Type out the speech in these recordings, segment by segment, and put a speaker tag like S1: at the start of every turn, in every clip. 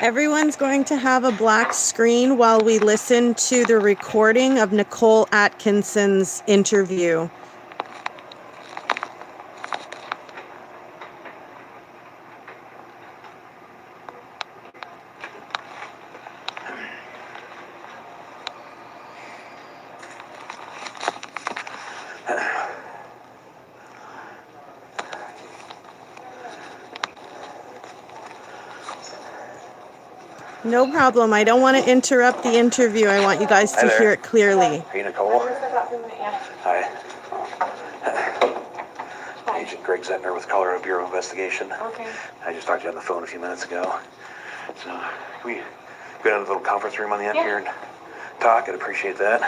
S1: Everyone's going to have a black screen while we listen to the recording of Nicole Atkinson's interview. No problem. I don't want to interrupt the interview. I want you guys to hear it clearly.
S2: Hey, Nicole. Hi. Agent Greg Zettner with Colorado Bureau of Investigation.
S3: Okay.
S2: I just talked to you on the phone a few minutes ago. So, can we go down to the little conference room on the end here and talk? I'd appreciate that.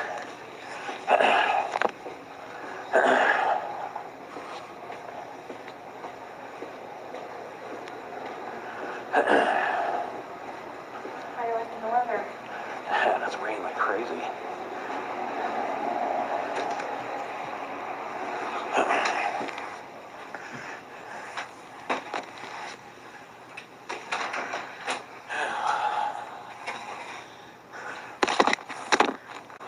S3: How are you liking the weather?
S2: And it's raining like crazy.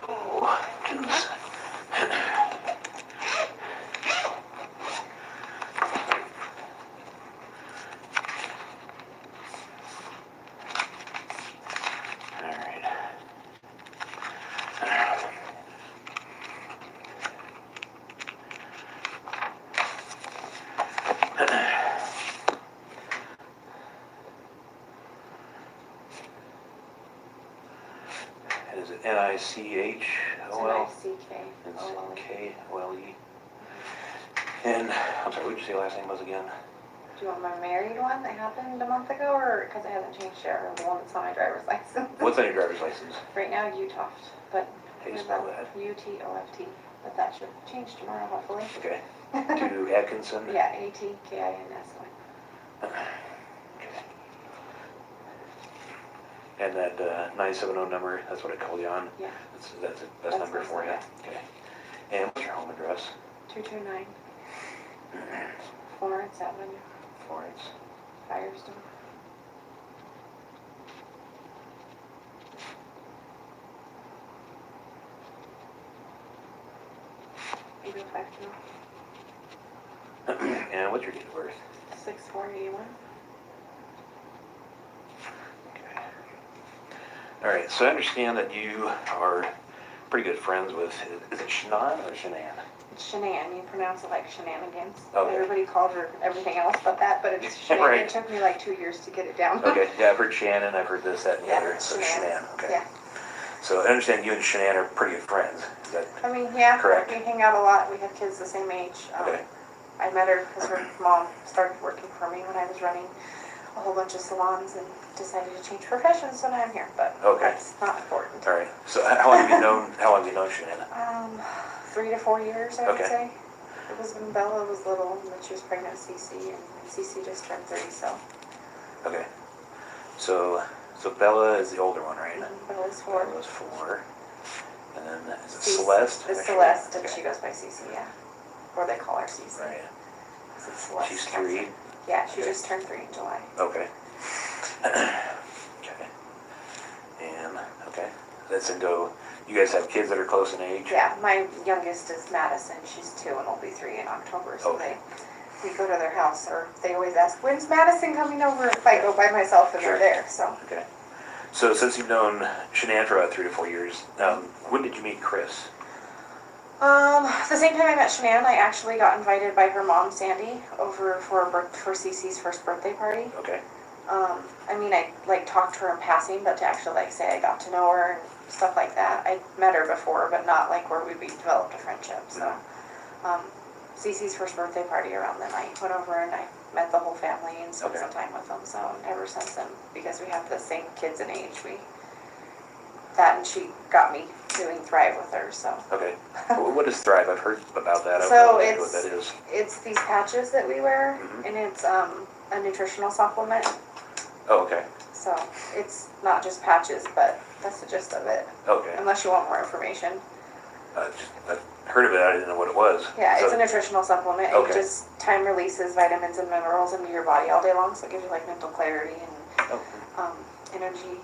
S2: Oh, goodness. All right. Is it Nichole? Nichole. And I'm sorry, what did you say your last name was again?
S3: Do you want my married one that happened a month ago, or because it hasn't changed yet, or the one that's on my driver's license?
S2: What's on your driver's license?
S3: Right now, Utoft, but
S2: How do you spell that?
S3: Utoft, but that should change tomorrow, hopefully.
S2: Okay. To Atkinson?
S3: Yeah, ATKINSON.
S2: Okay. And that 970 number, that's what I called you on?
S3: Yeah.
S2: That's the best number for you? Okay. And what's your home address?
S3: 229 Florence Avenue,
S2: Florence.
S3: Firestone.
S2: And what's your date of birth?
S3: 6481.
S2: Okay. All right, so I understand that you are pretty good friends with, is it Shanann or Shanann?
S3: It's Shanann. You pronounce it like shenanigans.
S2: Okay.
S3: Everybody calls her everything else but that, but it's Shanann.
S2: Right.
S3: It took me like 2 years to get it down.
S2: Okay, yeah, I've heard Shannon, I've heard this, that, and the
S3: Yeah,
S2: other, so Shanann, okay.
S3: Yeah.
S2: So I understand you and Shanann are pretty good friends, is that
S3: I mean, yeah,
S2: correct?
S3: we hang out a lot. We have kids the same age.
S2: Okay.
S3: I met her because her mom started working for me when I was running a whole bunch of salons and decided to change professions, so now I'm here, but
S2: Okay.
S3: that's not important.
S2: All right, so how long have you known Shanann?
S3: 3 to 4 years, I would
S2: Okay.
S3: say. It was when Bella was little, and then she was pregnant with Cece, and Cece just turned 3, so.
S2: Okay. So Bella is the older one, right?
S3: Bella's 4.
S2: Bella's 4. And then is it
S3: Cece-
S2: Celeste?
S3: It's
S2: actually?
S3: Celeste, and
S2: Okay.
S3: she goes by Cece, yeah. Or they call her Cece.
S2: Right.
S3: 'Cause it's Celeste.
S2: She's 3.
S3: Yeah, she
S2: Okay.
S3: just turned 3 in July.
S2: Okay. Okay. And, okay. That's into, you guys have kids that are close in age?
S3: Yeah, my youngest is Madison. She's 2 and will be 3 in October. So
S2: Okay.
S3: we go to their house, or they always ask, "When's Madison coming over?" If I go by myself and
S2: Sure.
S3: they're there. So
S2: Okay. So since you've known Shanann for about 3 to 4 years, when did you meet Chris?
S3: the same time I met Shanann, I actually got invited by her mom Sandy over for Cece's first birthday party.
S2: Okay.
S3: I mean, I like talked to her in passing, but to actually like say I got to know her and stuff like that. I met her before, but not like where we developed a friendship. So, Cece's first birthday party around then, I went over and I met the whole family and spent
S2: Okay.
S3: some time with them. So ever since then, because we have the same kids in age, and she got me doing Thrive with her. So.
S2: Okay. What is Thrive? I've heard about that. I
S3: So
S2: don't know exactly what that is.
S3: it's these patches that we wear, and it's a nutritional supplement.
S2: Oh, okay.
S3: So it's not just patches, but that's the gist of it.
S2: Okay.
S3: Unless you want more information.
S2: Just, heard of it, I didn't know what it was.
S3: Yeah, it's
S2: So-
S3: a nutritional supplement.
S2: Okay.
S3: It just time releases vitamins and minerals into your body all day long, so it gives you like mental clarity and
S2: Oh,
S3: energy.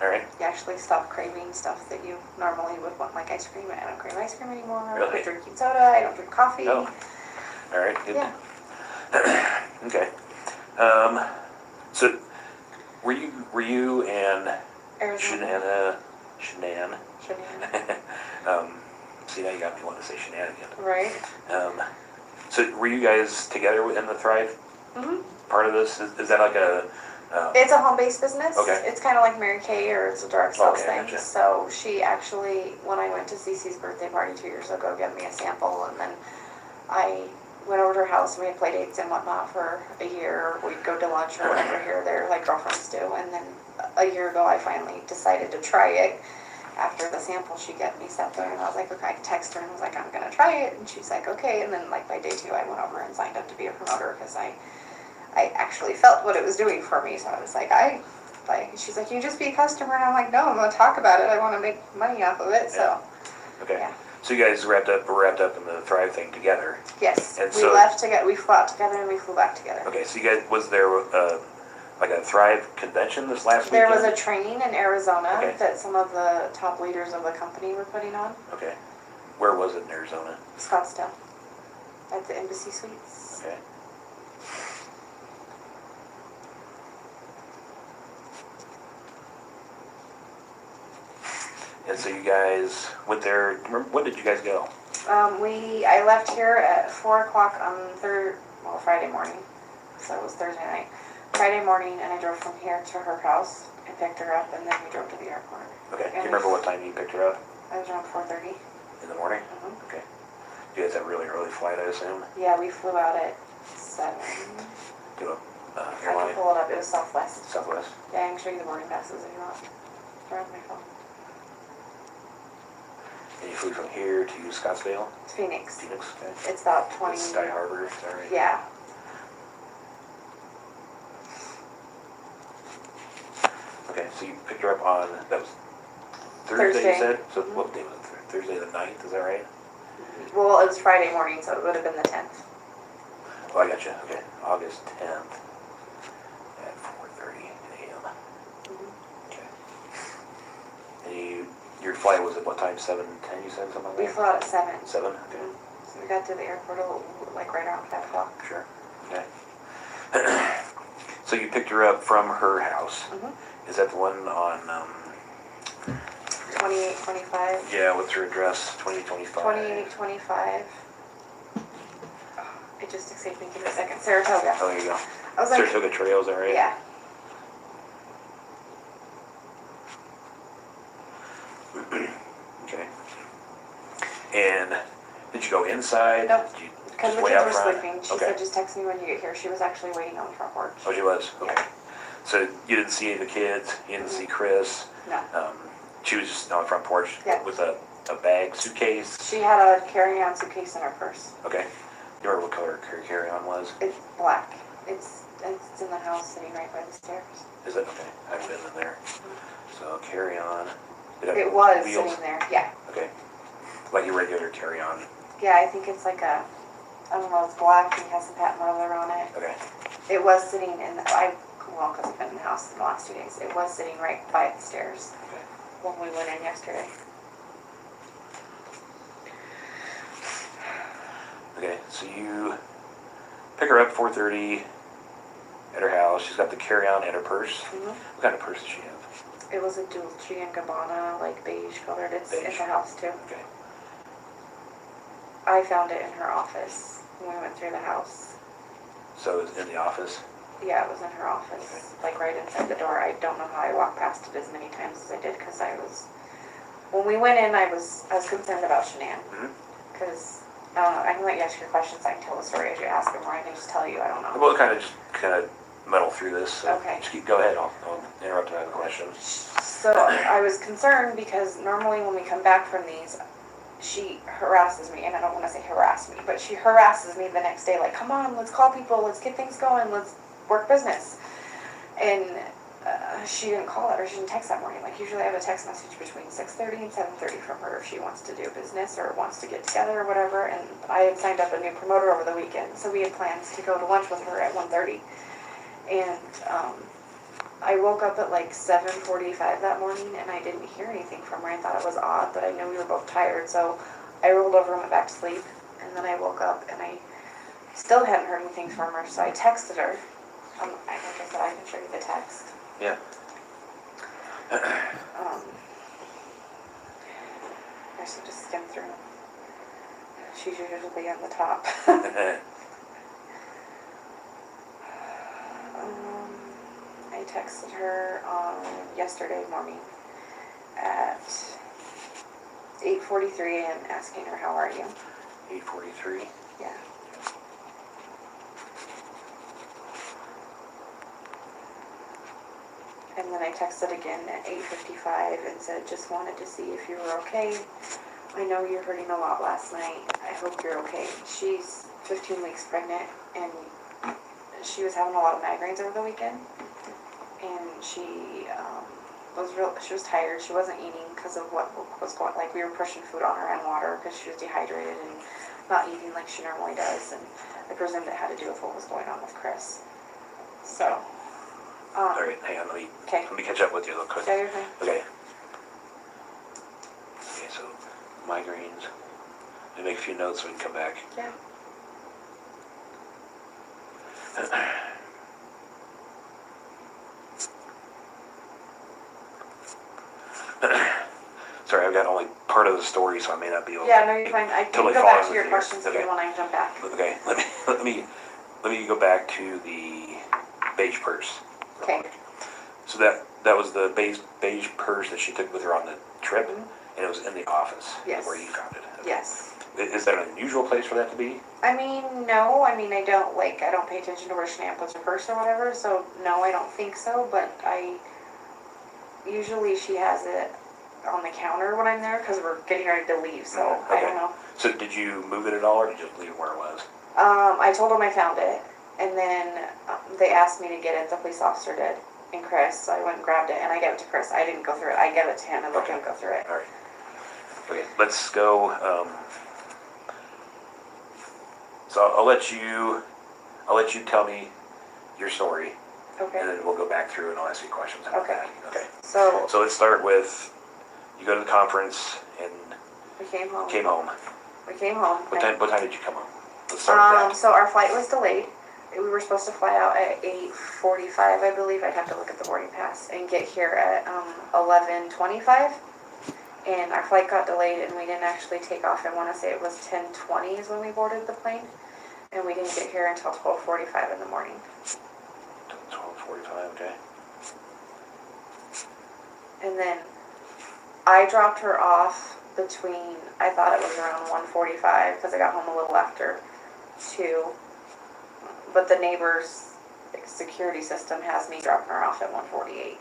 S2: all right.
S3: You actually stop craving stuff that you normally would want, like ice cream. I don't crave ice cream anymore. I
S2: Really?
S3: quit drinking soda. I don't drink coffee.
S2: Oh. All right. Good.
S3: Yeah.
S2: Okay. So were you and
S3: Arizona.
S2: Shanann?
S3: Shanann.
S2: See, now you got me wanting to say shenanigan.
S3: Right.
S2: So were you guys together in the Thrive
S3: Mhm.
S2: part of this? Is that like a?
S3: It's a home-based business.
S2: Okay.
S3: It's kind of like Mary Kay, or it's a direct sales
S2: Okay,
S3: thing.
S2: gotcha.
S3: So she actually, when I went to Cece's birthday party 2 years ago, gave me a sample, and then I went over to her house and we had play dates and whatnot for a year. We'd go to lunch or whatever here or there, like girlfriends do. And then a year ago, I finally decided to try it. After the sample she got me sat there, and I was like, okay, I texted her and was like, I'm gonna try it, and she's like, okay. And then like by day 2, I went over and signed up to be a promoter because I actually felt what it was doing for me. So I was like, she's like, you just be a customer, and I'm like, no, I'm gonna talk about it. I want to make money off of it. So
S2: Okay.
S3: yeah.
S2: So you guys were wrapped up in the Thrive thing together.
S3: Yes,
S2: And
S3: we
S2: so-
S3: left together. We flew out together and we flew back together.
S2: Okay. So you guys, was there like a Thrive convention this last
S3: There
S2: weekend?
S3: was a training in Arizona
S2: Okay.
S3: that some of the top leaders of the company were putting on.
S2: Okay. Where was it in Arizona?
S3: Scottsdale, at the Embassy Suites.
S2: Okay. And so you guys went there. When did you guys go?
S3: I left here at 4 o'clock on Friday morning. So it was Thursday night. Friday morning, and I drove from here to her house and picked her up, and then we drove to the airport.
S2: Okay. Do you remember what time you picked her up?
S3: I was around 4:30.
S2: In the morning?
S3: Mhm.
S2: Okay. You guys have a really early flight, I assume?
S3: Yeah, we flew out at 7.
S2: To a
S3: I can
S2: airline?
S3: pull it up. It was Southwest.
S2: Southwest?
S3: Yeah, I can show you the boarding passes if you want. They're on my phone.
S2: And you flew from here to Scottsdale?
S3: It's Phoenix.
S2: Phoenix? Okay.
S3: It's about 20.
S2: Sky Harbor, is that right?
S3: Yeah.
S2: Okay, so you picked her up on, that was Thursday, you
S3: Thursday.
S2: said? So
S3: Mhm.
S2: what day was it? Thursday the 9th, is that right?
S3: Well, it was Friday morning, so it would have been the 10th.
S2: Oh, I got you. Okay, August 10th at 4:30 a.m. Okay. And your flight was at what time? 7:10, you said, something like
S3: We
S2: that?
S3: flew out at 7.
S2: 7? Okay,
S3: So we got to the airport like right around 5 o'clock.
S2: sure. Okay. So you picked her up from her house.
S3: Mhm.
S2: Is that the one on,
S3: 2825.
S2: yeah, what's her address? 2025?
S3: 2825. It just escaped me. Give me a second. Saratoga.
S2: Oh, there you go.
S3: I was like,
S2: Saratoga Trails, all right?
S3: yeah.
S2: Okay. And did you go inside?
S3: Nope.
S2: Did you
S3: Because
S2: just
S3: the
S2: wait
S3: kids
S2: out
S3: were
S2: front?
S3: sleeping. She
S2: Okay.
S3: said, just text me when you get here. She was actually waiting on the front porch.
S2: Oh, she was? Okay. So you didn't see any of the kids? You didn't see Chris?
S3: No.
S2: She was just on the front porch
S3: Yeah.
S2: with a bag, suitcase?
S3: She had a carry-on suitcase in her purse.
S2: Okay. You remember what color her carry-on was?
S3: It's black. It's in the house sitting right by the stairs.
S2: Is it? Okay. I haven't been in there. So carry-on. Did have
S3: It was
S2: wheels?
S3: sitting there. Yeah.
S2: Okay. Like your regular carry-on.
S3: Yeah, I think it's like I don't know, it's black and has some patent leather on it.
S2: Okay.
S3: It was sitting in because I've been in the house in the last 2 days. It was sitting right by the stairs
S2: Okay.
S3: when we went in yesterday.
S2: Okay. So you pick her up 4:30 at her house. She's got the carry-on and her purse.
S3: Mhm.
S2: What kind of purse does she have?
S3: It was a Dolce & Gabbana, like beige colored. It's in
S2: Beige.
S3: the house too.
S2: Okay.
S3: I found it in her office when we went through the house.
S2: So it's in the office?
S3: Yeah, it was in her office, like right inside the door. I don't know how I walked past it as many times as I did because when we went in, I was concerned about Shanann. Because, I don't know, I can let you ask your questions. I can tell the story as you ask them, or I can just tell you, I don't know.
S2: We'll kind of muddle through this. So
S3: Okay.
S2: just go ahead. I'll interrupt and have a question.
S3: So I was concerned because normally when we come back from these, she harasses me, and I don't want to say harass me, but she harasses me the next day, like, come on, let's call people, let's get things going, let's work business. And she didn't call it or she didn't text that morning. Like usually I have a text message between 6:30 and 7:30 from her if she wants to do business or wants to get together or whatever. And I had signed up a new promoter over the weekend, so we had plans to go to lunch with her at 1:30. And I woke up at like 7:45 that morning and I didn't hear anything from her. I thought it was odd, but I knew we were both tired, so I rolled over and went back to sleep. And then I woke up and I still hadn't heard anything from her, so I texted her. Like I said, I can show you the text.
S2: Yeah.
S3: I should just skim through. She's usually on the top. I texted her on yesterday morning at 8:43 a.m. asking her, how are you?
S2: 8:43.
S3: Yeah. And then I texted again at 8:55 and said, just wanted to see if you were okay. I know you're hurting a lot last night. I hope you're okay. She's 15 weeks pregnant and she was having a lot of migraines over the weekend. And she was tired. She wasn't eating because of what was going, like we were pushing food on her and water because she was dehydrated and not eating like she normally does. And I presumed it had to do with what was going on with Chris. So.
S2: All right, hang on. Let me catch up with you real quick.
S3: Yeah, you're fine.
S2: Okay. Okay, so migraines. Let me make a few notes so we can come back.
S3: Yeah.
S2: Sorry, I've got only part of the story, so I may not be able.
S3: Yeah, no, you're fine. I can
S2: totally
S3: go back
S2: follow
S3: to your
S2: with you.
S3: questions if
S2: Okay.
S3: you want. I can jump back.
S2: Okay, let me go back to the beige purse.
S3: Okay.
S2: So that was the beige purse that she took with her on the trip,
S3: Mhm.
S2: and it was in the office.
S3: Yes.
S2: Where you found it. Okay.
S3: Yes.
S2: Is that an unusual place for that to be?
S3: I mean, no. I mean, I don't pay attention to where Shanann puts her purse or whatever. So no, I don't think so. But usually she has it on the counter when I'm there because we're getting ready to leave. So
S2: Okay.
S3: I don't know.
S2: So did you move it at all, or did you just leave it where it was?
S3: I told them I found it, and then they asked me to get it. The police officer did, and Chris. So I went and grabbed it, and I gave it to Chris. I didn't go through it. I gave it to him and let him go through it.
S2: All right. Okay, let's go. So I'll let you tell me your story, and
S3: Okay.
S2: then we'll go back through and I'll ask you questions about
S3: Okay.
S2: that. Okay.
S3: So
S2: So let's start with you go to the conference and
S3: we came home.
S2: came home.
S3: We came home.
S2: What time did you come home? Let's start with that.
S3: So our flight was delayed. We were supposed to fly out at 8:45, I believe. I'd have to look at the boarding pass and get here at 11:25. And our flight got delayed and we didn't actually take off. I want to say it was 10:20 is when we boarded the plane. And we didn't get here until 12:45 in the morning.
S2: 12:45. Okay.
S3: And then I dropped her off between, I thought it was around 1:45 because I got home a little after 2. But the neighbor's security system has me dropping her off at 1:48.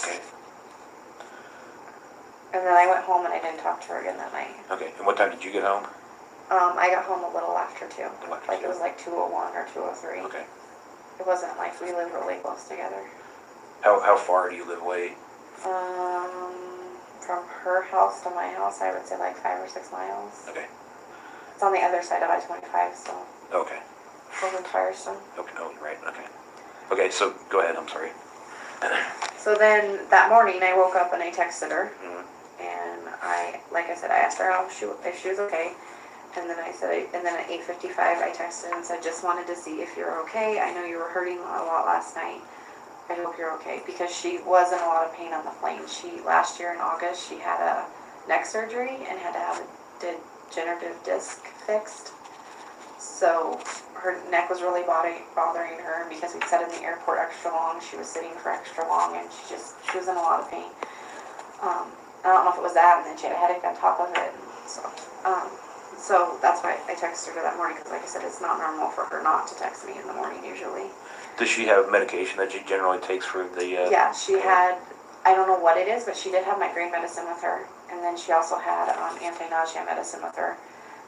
S2: Okay.
S3: And then I went home and I didn't talk to her again that night.
S2: Okay. And what time did you get home?
S3: I got home a little after 2.
S2: After
S3: Like
S2: 2.
S3: it was like 2:01 or 2:03.
S2: Okay.
S3: It wasn't like we lived really close together.
S2: How far do you live away?
S3: From her house to my house, I would say like 5 or 6 miles.
S2: Okay.
S3: It's on the other side of I-25, so
S2: Okay.
S3: over in Firestone.
S2: Okay. Oh, right. Okay. Okay. So go ahead. I'm sorry.
S3: So then that morning I woke up and I texted her.
S2: Mhm.
S3: And like I said, I asked her if she was okay. And then and then at 8:55 I texted and said, just wanted to see if you're okay. I know you were hurting a lot last night. I hope you're okay. Because she was in a lot of pain on the plane. Last year in August, she had a neck surgery and had to have a degenerative disc fixed. So her neck was really bothering her. And because we sat in the airport extra long, she was sitting for extra long and she was in a lot of pain. I don't know if it was that, and then she had a headache on top of it. So that's why I texted her that morning, because like I said, it's not normal for her not to text me in the morning usually.
S2: Does she have medication that she generally takes for the?
S3: Yeah, she had, I don't know what it is, but she did have migraine medicine with her. And then she also had anti-nausea medicine with her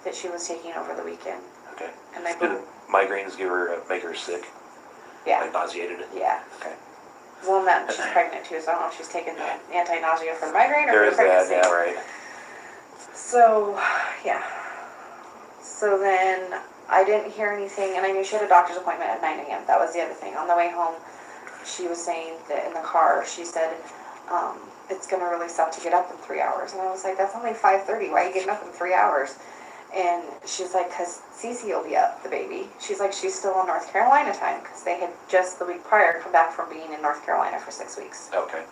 S3: that she was taking over the weekend.
S2: Okay.
S3: And
S2: Do the migraines make her sick?
S3: Yeah.
S2: Like nauseated?
S3: Yeah.
S2: Okay.
S3: Well, and then she's pregnant too, so I don't know if she's taking the anti-nausea for the migraine or
S2: There
S3: for
S2: is
S3: the
S2: that,
S3: pregnancy.
S2: yeah, right.
S3: So, yeah. So then I didn't hear anything, and I knew she had a doctor's appointment at 9 a.m. That was the other thing. On the way home, she was saying that in the car, she said, it's going to really suck to get up in 3 hours. And I was like, that's only 5:30. Why are you getting up in 3 hours? And she's like, because Cece will be up, the baby. She's like, she's still on North Carolina time, because they had just the week prior come back from being in North Carolina for 6 weeks.
S2: Okay.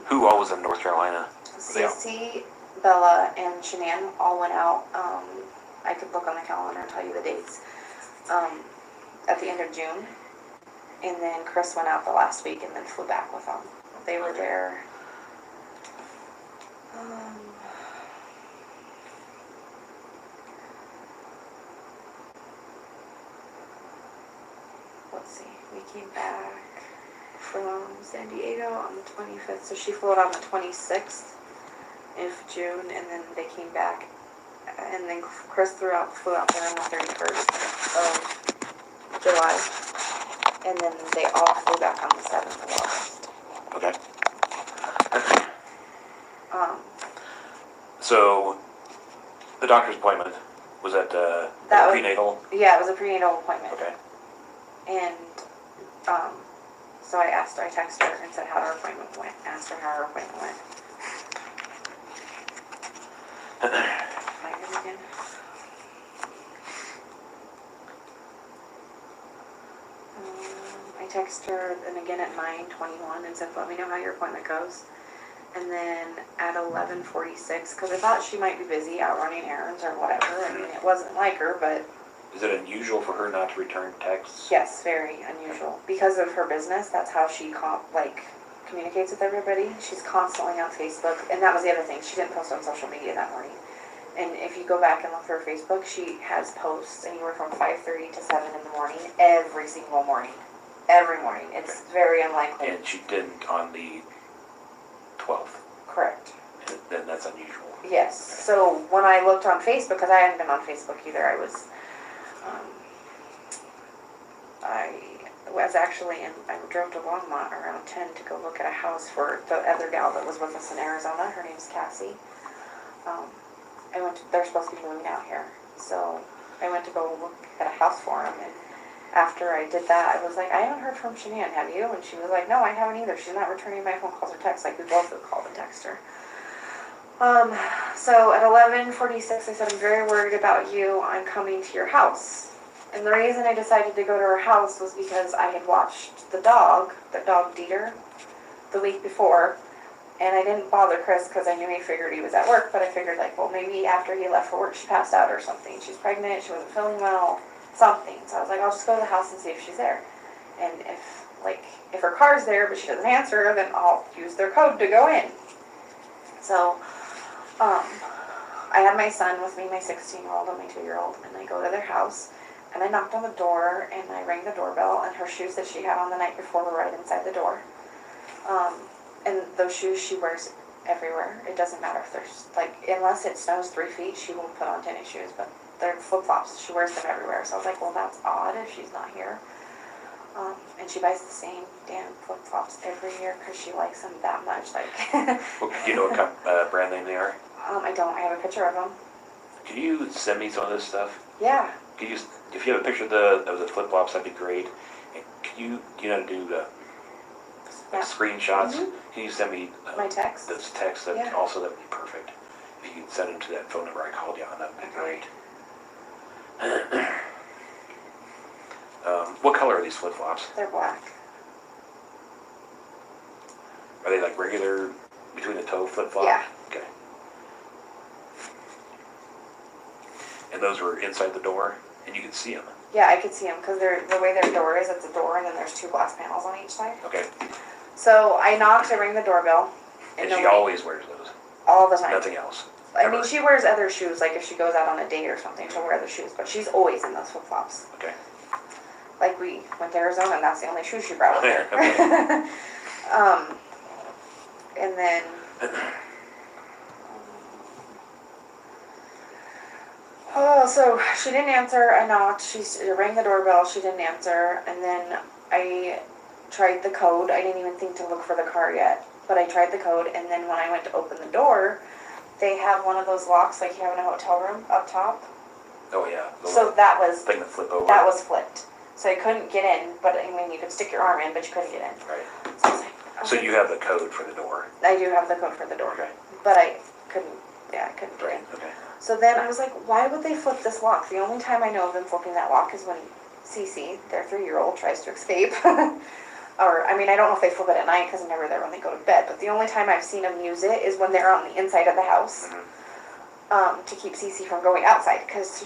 S2: Who all was in North Carolina?
S3: Cece, Bella, and Shanann all went out. I could look on the calendar and tell you the dates. At the end of June. And then Chris went out the last week and then flew back with them. They were there. Let's see. We came back from San Diego on the 25th. So she flew out on the 26th of June, and then they came back. And then Chris flew out there on the 31st of July. And then they all flew back on the 7th of August.
S2: Okay.
S3: Um,
S2: So, the doctor's appointment was at
S3: That was-
S2: prenatal?
S3: yeah, it was a prenatal appointment.
S2: Okay.
S3: And so I texted her and said how her appointment went. Asked her how her appointment went. Find it again. I texted her and again at 9:21 and said, let me know how your appointment goes. And then at 11:46, because I thought she might be busy out running errands or whatever. I mean, it wasn't like her, but
S2: Is it unusual for her not to return texts?
S3: yes, very unusual. Because of her business, that's how she communicates with everybody. She's constantly on Facebook, and that was the other thing. She didn't post on social media that morning. And if you go back and look through her Facebook, she has posts anywhere from 5:30 to 7 in the morning, every single morning. Every morning. It's very unlikely.
S2: And she didn't on the 12th.
S3: Correct.
S2: And then that's unusual.
S3: Yes. So when I looked on Facebook, because I hadn't been on Facebook either, I was actually in, I drove to Longmont around 10 to go look at a house for the other gal that was with us in Arizona. Her name's Cassie. They're supposed to be moving out here. So I went to go look at a house for them, and after I did that, I was like, I haven't heard from Shanann, have you? And she was like, no, I haven't either. She's not returning my phone calls or texts. Like, we both would call and text her. So at 11:46, I said, I'm very worried about you. I'm coming to your house. And the reason I decided to go to her house was because I had watched the dog Dieter, the week before. And I didn't bother Chris because I knew he figured he was at work. But I figured, well, maybe after he left for work, she passed out or something. She's pregnant. She wasn't feeling well. Something. So I was like, I'll just go to the house and see if she's there. And if her car's there but she doesn't answer, then I'll use their code to go in. So I had my son with me, my 16-year-old and my 2-year-old, and I go to their house and I knocked on the door and I rang the doorbell, and her shoes that she had on the night before were right inside the door. And those shoes she wears everywhere. It doesn't matter if there's unless it snows 3 feet, she won't put on tennis shoes, but they're flip-flops. She wears them everywhere. So I was like, well, that's odd if she's not here. And she buys the same damn flip-flops every year because she likes them that much.
S2: Well, do you know what brand name they are?
S3: I don't. I have a picture of them.
S2: Can you send me some of this stuff?
S3: Yeah.
S2: If you have a picture of the flip-flops, that'd be great. And do you know how to do screenshots?
S3: Mm-hmm.
S2: Can you send me
S3: My text?
S2: those texts?
S3: Yeah.
S2: Also, that'd be perfect. If you could send them to that phone number I called you on, that'd be great. What color are these flip-flops?
S3: They're black.
S2: Are they like regular between the toe flip-flop?
S3: Yeah.
S2: Okay. And those were inside the door, and you could see them.
S3: Yeah, I could see them because the way their door is, it's a door and then there's 2 glass panels on each side.
S2: Okay.
S3: So I knocked, I rang the doorbell.
S2: And she always wears those.
S3: All the time.
S2: Nothing else.
S3: I mean, she wears other shoes, like if she goes out on a date or something, she'll wear other shoes, but she's always in those flip-flops.
S2: Okay.
S3: Like we went to Arizona and that's the only shoes she brought with her.
S2: Okay.
S3: And then, Oh, so she didn't answer. I knocked. She rang the doorbell. She didn't answer. And then I tried the code. I didn't even think to look for the car yet. But I tried the code. And then when I went to open the door, they have one of those locks like you have in a hotel room up top.
S2: Oh, yeah. The
S3: So that was
S2: thing that flip over.
S3: that was flipped. So I couldn't get in. But I mean, you could stick your arm in, but you couldn't get in.
S2: Right.
S3: So I was like,
S2: So you have the code for the door.
S3: I do have the code for the door.
S2: Okay.
S3: But I couldn't. Yeah, I couldn't get in.
S2: Right. Okay.
S3: So then I was like, why would they flip this lock? The only time I know of them flipping that lock is when Cece, their 3-year-old, tries to escape. Or, I mean, I don't know if they flip it at night because I'm never there when they go to bed, but the only time I've seen them use it is when they're on the inside of the house to keep Cece from going outside because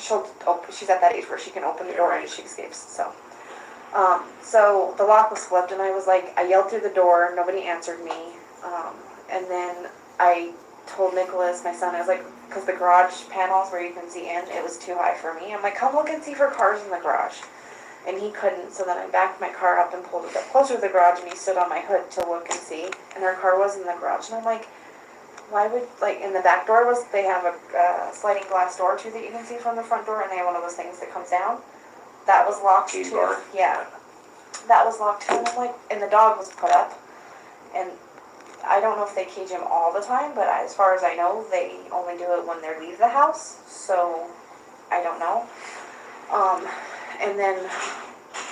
S3: she's at that age where she can open the door and she escapes. So the lock was flipped and I was like, I yelled through the door, nobody answered me. And then I told Nicholas, my son, I was like, because the garage panels where you can see in, it was too high for me. I'm like, come look and see for cars in the garage. And he couldn't, so then I backed my car up and pulled it up closer to the garage, and he stood on my hood to look and see, and their car was in the garage. And I'm like, why would, like, in the back door they have a sliding glass door too that you can see from the front door, and they have one of those things that comes down. That was locked
S2: Key
S3: too.
S2: bar?
S3: Yeah. That was locked too, and I'm like, and the dog was put up, and I don't know if they cage him all the time, but as far as I know, they only do it when they leave the house, so I don't know. And then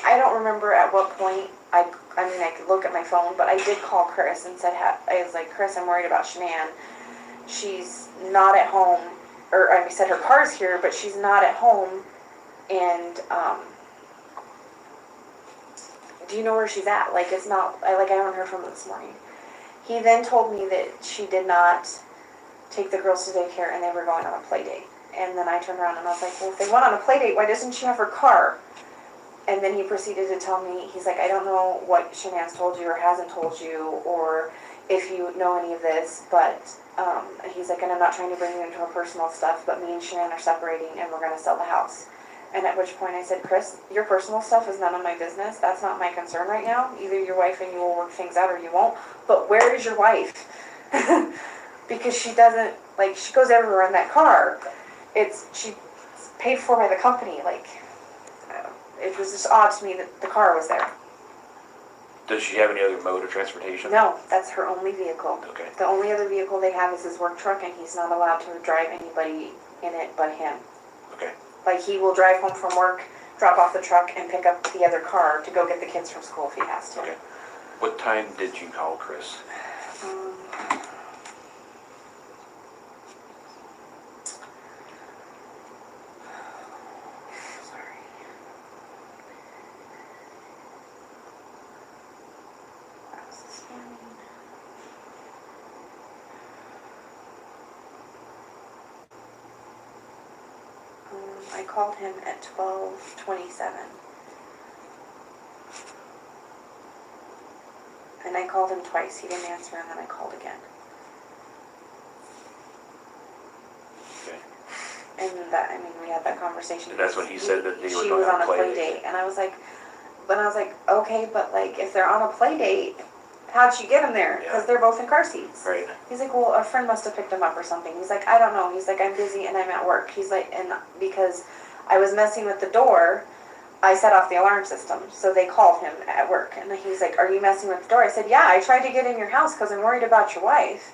S3: I don't remember at what point, I mean, I could look at my phone, but I did call Chris and said, I was like, Chris, I'm worried about Shanann. She's not at home, or I said her car's here, but she's not at home, and, do you know where she's at? Like, it's not, I haven't heard from her this morning. He then told me that she did not take the girls to daycare and they were going on a play date. And then I turned around and I was like, well, if they went on a play date, why doesn't she have her car? And then he proceeded to tell me, he's like, I don't know what Shanann's told you or hasn't told you, or if you know any of this, but he's like, and I'm not trying to bring you into her personal stuff, but me and Shanann are separating and we're going to sell the house. And at which point I said, Chris, your personal stuff is none of my business. That's not my concern right now. Either your wife and you will work things out or you won't. But where is your wife? Because she doesn't, like, she goes everywhere in that car. She's paid for by the company. Like, it was just odd to me that the car was there.
S2: Does she have any other mode of transportation?
S3: No, that's her only vehicle.
S2: Okay.
S3: The only other vehicle they have is his work truck, and he's not allowed to drive anybody in it but him.
S2: Okay.
S3: Like, he will drive home from work, drop off the truck, and pick up the other car to go get the kids from school if he has to.
S2: Okay. What time did you call Chris?
S3: I called him at 12:27. And I called him twice. He didn't answer, and then I called again.
S2: Okay.
S3: And that, I mean, we had that conversation.
S2: And that's when he said that they were
S3: she
S2: going
S3: was
S2: on
S3: on a play date. And I was like, okay, but like, if they're on a play date, how'd she get them there? Because they're both in car seats.
S2: Right.
S3: He's like, well, a friend must have picked them up or something. He's like, I don't know. He's like, I'm busy and I'm at work. He's like, and because I was messing with the door, I set off the alarm system. So they called him at work. And he's like, are you messing with the door? I said, yeah, I tried to get in your house because I'm worried about your wife.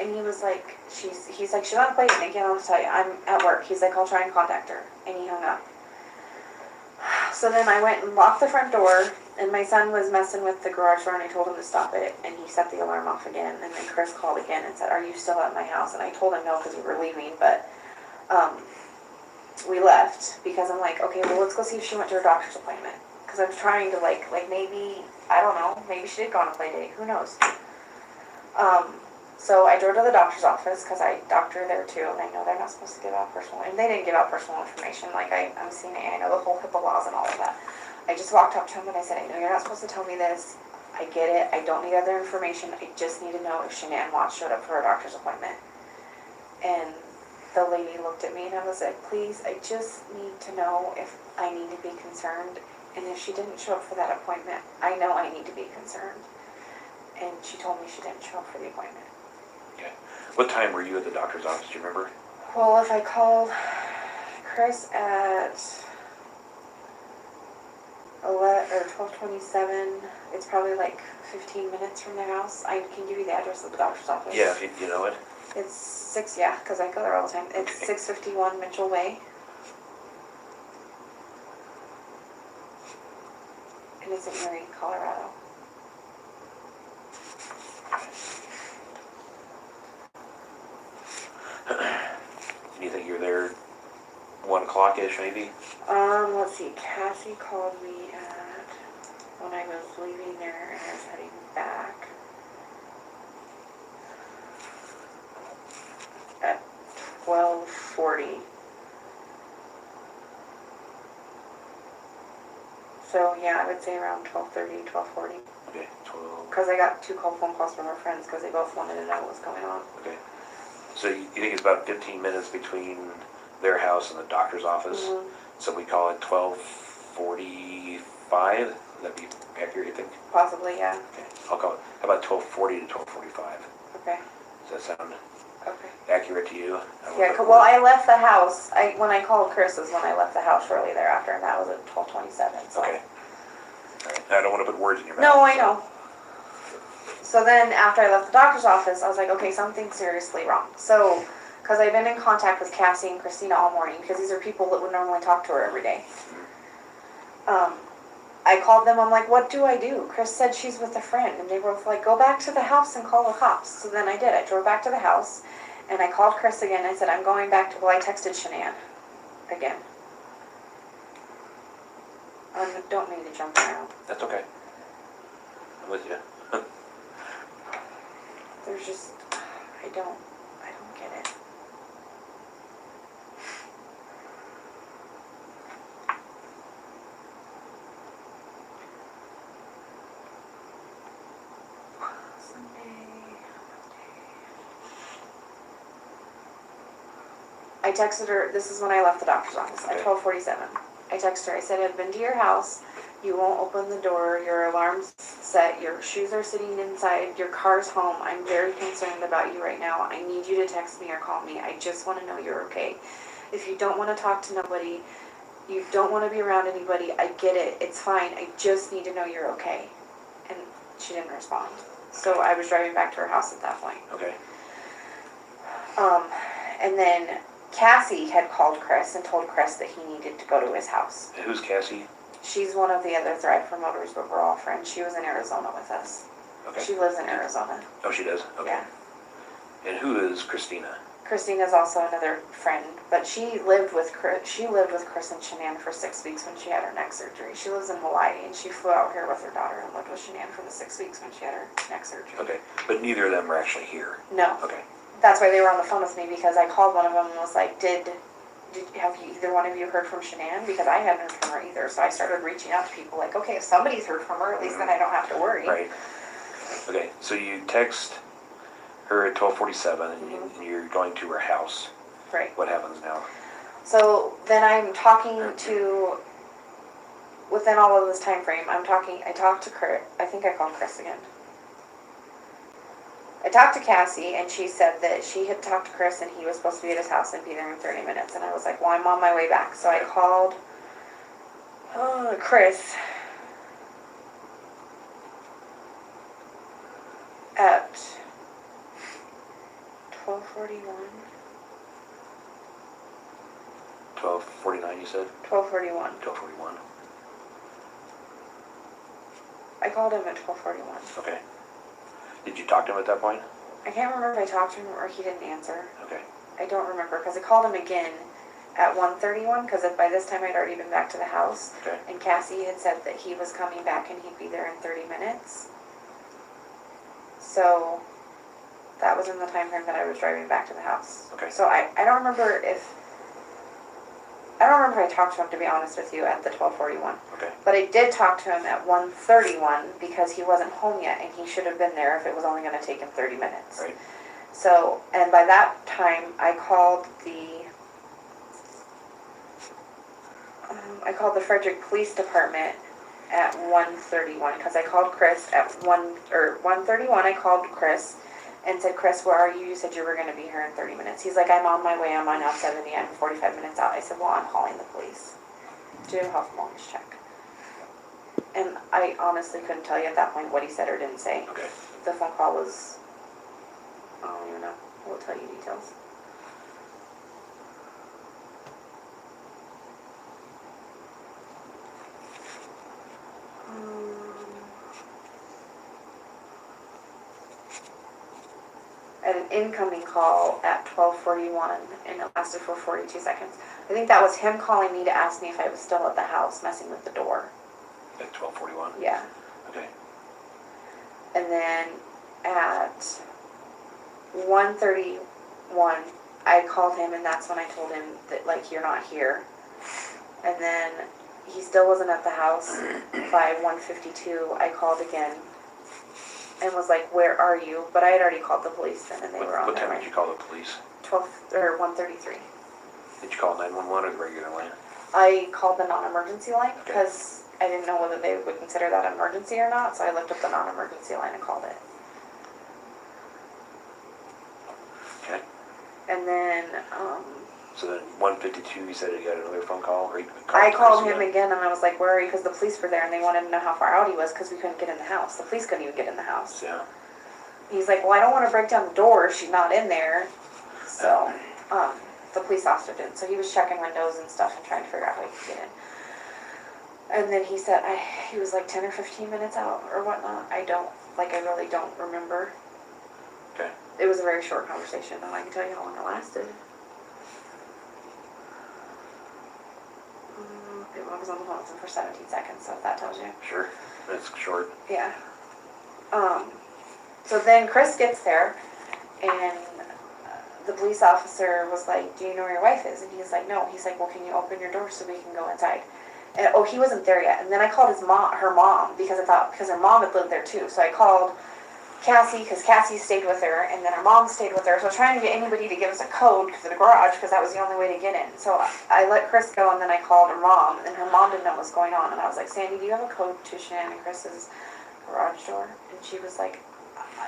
S3: And he was like, he's like, she's on a play date. Again, I'll tell you, I'm at work. He's like, I'll try and contact her. And he hung up. So then I went and locked the front door, and my son was messing with the garage door, and I told him to stop it, and he set the alarm off again. And then Chris called again and said, are you still at my house? And I told him no because we were leaving, but we left because I'm like, okay, well, let's go see if she went to her doctor's appointment. Because I'm trying to, like maybe, I don't know, maybe she did go on a play date. Who knows? So I drove to the doctor's office because I doctor there too, and I know they're not supposed to give out personal, and they didn't give out personal information. Like I'm CNA, I know the whole HIPAA laws and all of that. I just walked up to him and I said, I know you're not supposed to tell me this. I get it. I don't need other information. I just need to know if Shanann Watts showed up for her doctor's appointment. And the lady looked at me and I was like, please, I just need to know if I need to be concerned. And if she didn't show up for that appointment, I know I need to be concerned. And she told me she didn't show up for the appointment.
S2: Okay. What time were you at the doctor's office? Do you remember?
S3: Well, if I called Chris at 12:27. It's probably like 15 minutes from their house. I can give you the address of the doctor's office.
S2: Yeah, if you know it.
S3: It's 6, yeah, because I go there all the time. It's
S2: Okay.
S3: 651 Mitchell Way. And it's in Erie, Colorado.
S2: You think you're there 1 o'clock-ish maybe?
S3: Let's see. Cassie called me when I was leaving there and I was heading back at 12:40. So yeah, I would say around 12:30, 12:40.
S2: Okay, 12.
S3: Because I got 2 phone calls from our friends because they both wanted to know what was going on.
S2: Okay. So you think it's about 15 minutes between their house and the doctor's office?
S3: Mm-hmm.
S2: So we call it 12:45? Would that be accurate, you think?
S3: Possibly, yeah.
S2: Okay. I'll call it, how about 12:40 to 12:45?
S3: Okay.
S2: Does that sound
S3: Okay.
S2: accurate to you?
S3: Yeah, well, I left the house. When I called Chris was when I left the house shortly thereafter, and that was at 12:27. So.
S2: Okay. All right. I don't want to put words in your mouth.
S3: No, I know. So then after I left the doctor's office, I was like, okay, something's seriously wrong. So, because I've been in contact with Cassie and Christina all morning, because these are people that would normally talk to her every day. I called them, I'm like, what do I do? Chris said she's with a friend, and they were like, go back to the house and call the cops. So then I did. I drove back to the house, and I called Chris again. I said, I'm going back to, well, I texted Shanann again. Don't mean to jump around.
S2: That's okay. I'm with you.
S3: There's just, I don't get it. I texted her, this is when I left the doctor's office, at
S2: Okay.
S3: 12:47. I texted her, I said, I've been to your house, you won't open the door, your alarm's set, your shoes are sitting inside, your car's home, I'm very concerned about you right now, I need you to text me or call me, I just want to know you're okay. If you don't want to talk to nobody, you don't want to be around anybody, I get it, it's fine, I just need to know you're okay. And she didn't respond. So I was driving back to her house at that point.
S2: Okay.
S3: And then Cassie had called Chris and told Chris that he needed to go to his house.
S2: And who's Cassie?
S3: She's one of the other Thrive Promoters, but we're all friends. She was in Arizona with us.
S2: Okay.
S3: She lives in Arizona.
S2: Oh, she does? Okay.
S3: Yeah.
S2: And who is Christina?
S3: Christina's also another friend, but she lived with Chris and Shanann for 6 weeks when she had her neck surgery. She lives in Hawaii, and she flew out here with her daughter and lived with Shanann for the 6 weeks when she had her neck surgery.
S2: Okay. But neither of them are actually here.
S3: No.
S2: Okay.
S3: That's why they were on the phone with me, because I called one of them and was like, have you, either one of you heard from Shanann? Because I hadn't heard from her either. So I started reaching out to people like, okay, if somebody's heard from her, at least then I don't have to worry.
S2: Right. Okay. So you text her at 12:47, and you're going to her house.
S3: Right.
S2: What happens now?
S3: So then I'm talking to, within all of this time frame, I talked to Chris, I think I called Chris again. I talked to Cassie, and she said that she had talked to Chris, and he was supposed to be at his house and be there in 30 minutes. And I was like, well, I'm on my way back. So I called Chris at 12:41.
S2: 12:49, you said?
S3: 12:41.
S2: 12:41.
S3: I called him at 12:41.
S2: Okay. Did you talk to him at that point?
S3: I can't remember if I talked to him or he didn't answer.
S2: Okay.
S3: I don't remember, because I called him again at 1:31, because by this time I'd already been back to the house.
S2: Okay.
S3: And Cassie had said that he was coming back and he'd be there in 30 minutes. So that was in the time frame that I was driving back to the house.
S2: Okay.
S3: So I don't remember if I talked to him, to be honest with you, at the 12:41.
S2: Okay.
S3: But I did talk to him at 1:31 because he wasn't home yet, and he should have been there if it was only going to take him 30 minutes.
S2: Right.
S3: So, and by that time, I called the Frederick Police Department at 1:31, because I called Chris at 1:31. I called Chris, and said, Chris, where are you? You said you were going to be here in 30 minutes. He's like, I'm on my way. I'm on out 70. I'm 45 minutes out. I said, well, I'm calling the police. Do a health wellness check. And I honestly couldn't tell you at that point what he said or didn't say.
S2: Okay.
S3: The phone call was, I don't even know. We'll tell you details. I had an incoming call at 12:41 and it lasted for 42 seconds. I think that was him calling me to ask me if I was still at the house messing with the door.
S2: At 12:41?
S3: Yeah.
S2: Okay.
S3: And then at 1:31, I called him and that's when I told him that, like, you're not here. And then he still wasn't at the house. By 1:52, I called again and was like, where are you? But I had already called the police then and they were on
S2: What
S3: their
S2: time
S3: way.
S2: did you call the police?
S3: 1:33.
S2: Did you call 911 or the regular line?
S3: I called the non-emergency line
S2: Okay.
S3: because I didn't know whether they would consider that an emergency or not, so I looked up the non-emergency line and called it.
S2: Okay.
S3: And then,
S2: So then 1:52, you said you got another phone call? Or you
S3: I called
S2: Chris
S3: him again and I was like, where are you? Because the police were there and they wanted to know how far out he was because we couldn't get in the house. The police couldn't even get in the house.
S2: Yeah.
S3: He's like, well, I don't want to break down the door if she's not in there. So, the police officer didn't. So he was checking windows and stuff and trying to figure out how he could get in. And then he said, he was like 10 or 15 minutes out or whatnot. I really don't remember.
S2: Okay.
S3: It was a very short conversation, though. I can tell you how long it lasted. I was on the phone with him for 17 seconds, so if that tells you.
S2: Sure. That's short.
S3: Yeah. So then Chris gets there, and the police officer was like, do you know where your wife is? And he's like, no. He's like, well, can you open your door so we can go inside? And, he wasn't there yet. And then I called her mom, because her mom had lived there too. So I called Cassie, because Cassie stayed with her, and then her mom stayed with her. So I was trying to get anybody to give us a code for the garage, because that was the only way to get in. So I let Chris go, and then I called her mom, and her mom didn't know what was going on. And I was like, Sandy, do you have a code to Shanann and Chris's garage door? And she was like,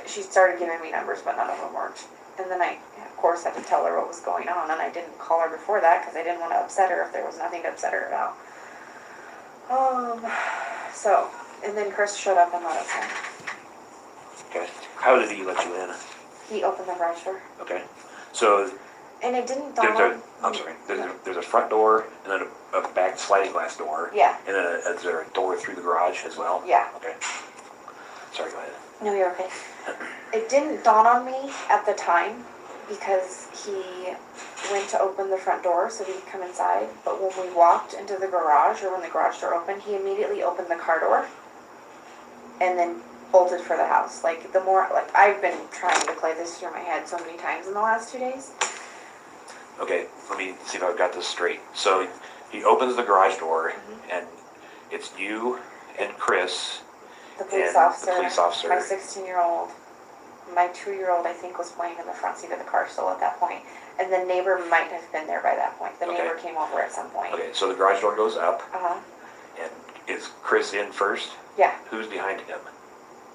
S3: she started giving me numbers, but none of them worked. And then I, of course, had to tell her what was going on, and I didn't call her before that, because I didn't want to upset her if there was nothing to upset her about. So, and then Chris showed up and let us in.
S2: Okay. How did he let you in?
S3: He opened the garage door.
S2: Okay. So
S3: And it didn't dawn on...
S2: I'm sorry. There's a front door and then a back sliding glass door.
S3: Yeah.
S2: And then is there a door through the garage as well?
S3: Yeah.
S2: Okay. Sorry, go ahead.
S3: No, you're okay. It didn't dawn on me at the time because he went to open the front door so we could come inside. But when we walked into the garage, or when the garage door opened, he immediately opened the car door and then bolted for the house. I've been trying to play this through my head so many times in the last 2 days.
S2: Okay, let me see if I've got this straight. So he opens the garage door, and it's you and Chris.
S3: The police
S2: And
S3: officer,
S2: the police officer.
S3: my 16-year-old, my 2-year-old, I think, was playing in the front seat of the car still at that point. And the neighbor might have been there by that point. The
S2: Okay.
S3: neighbor came over at some point.
S2: Okay, so the garage door goes up,
S3: Uh-huh.
S2: and is Chris in first?
S3: Yeah.
S2: Who's behind him?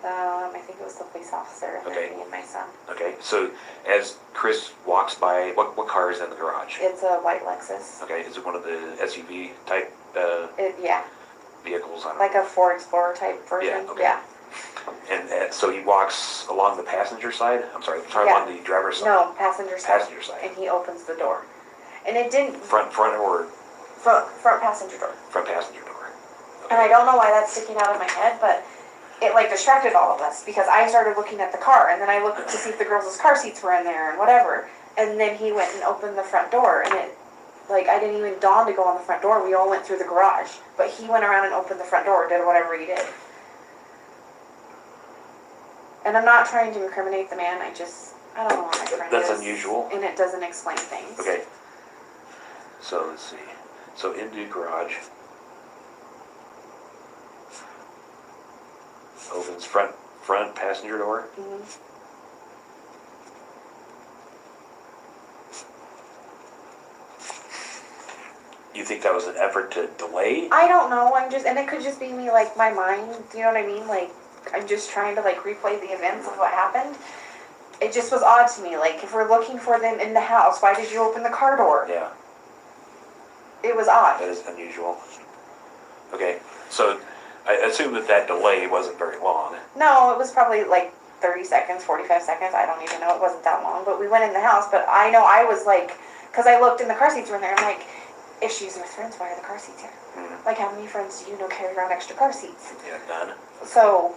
S3: I think it was the police officer and
S2: Okay.
S3: then me and my son.
S2: Okay, so as Chris walks by, what car is in the garage?
S3: It's a white Lexus.
S2: Okay, is it one of the SUV type
S3: Yeah,
S2: vehicles? I don't
S3: like
S2: know.
S3: a Ford Explorer type version.
S2: Yeah, okay.
S3: Yeah.
S2: And so he walks along the passenger side? I'm sorry,
S3: Yeah.
S2: along the driver's side?
S3: No, passenger side.
S2: Passenger side.
S3: And he opens the door. And it didn't,
S2: Front or
S3: front passenger door.
S2: front passenger door?
S3: And I don't know why that's sticking out of my head, but it distracted all of us because I started looking at the car and then I looked to see if the girls' car seats were in there and whatever. And then he went and opened the front door and I didn't even dawn to go on the front door. We all went through the garage. But he went around and opened the front door, did whatever he did. And I'm not trying to incriminate the man. I don't know what my friend
S2: That's
S3: is.
S2: unusual.
S3: And it doesn't explain things.
S2: Okay. So let's see. So into garage. Opens front passenger door.
S3: Mm-hmm.
S2: You think that was an effort to delay?
S3: I don't know. And it could just be me, my mind. You know what I mean? I'm just trying to replay the events of what happened. it just was odd to me. Like, if we're looking for them in the house, why did you open the car door?
S2: Yeah,
S3: It was odd.
S2: that is unusual. Okay, so I assume that delay wasn't very long.
S3: No, it was probably like 30 seconds, 45 seconds. I don't even know. It wasn't that long. But we went in the house. But I know I was like, because I looked and the car seats were in there. I'm like, if she's with friends, why are the car seats here? Like, how many friends do you know carry around extra car seats?
S2: Yeah, none.
S3: So,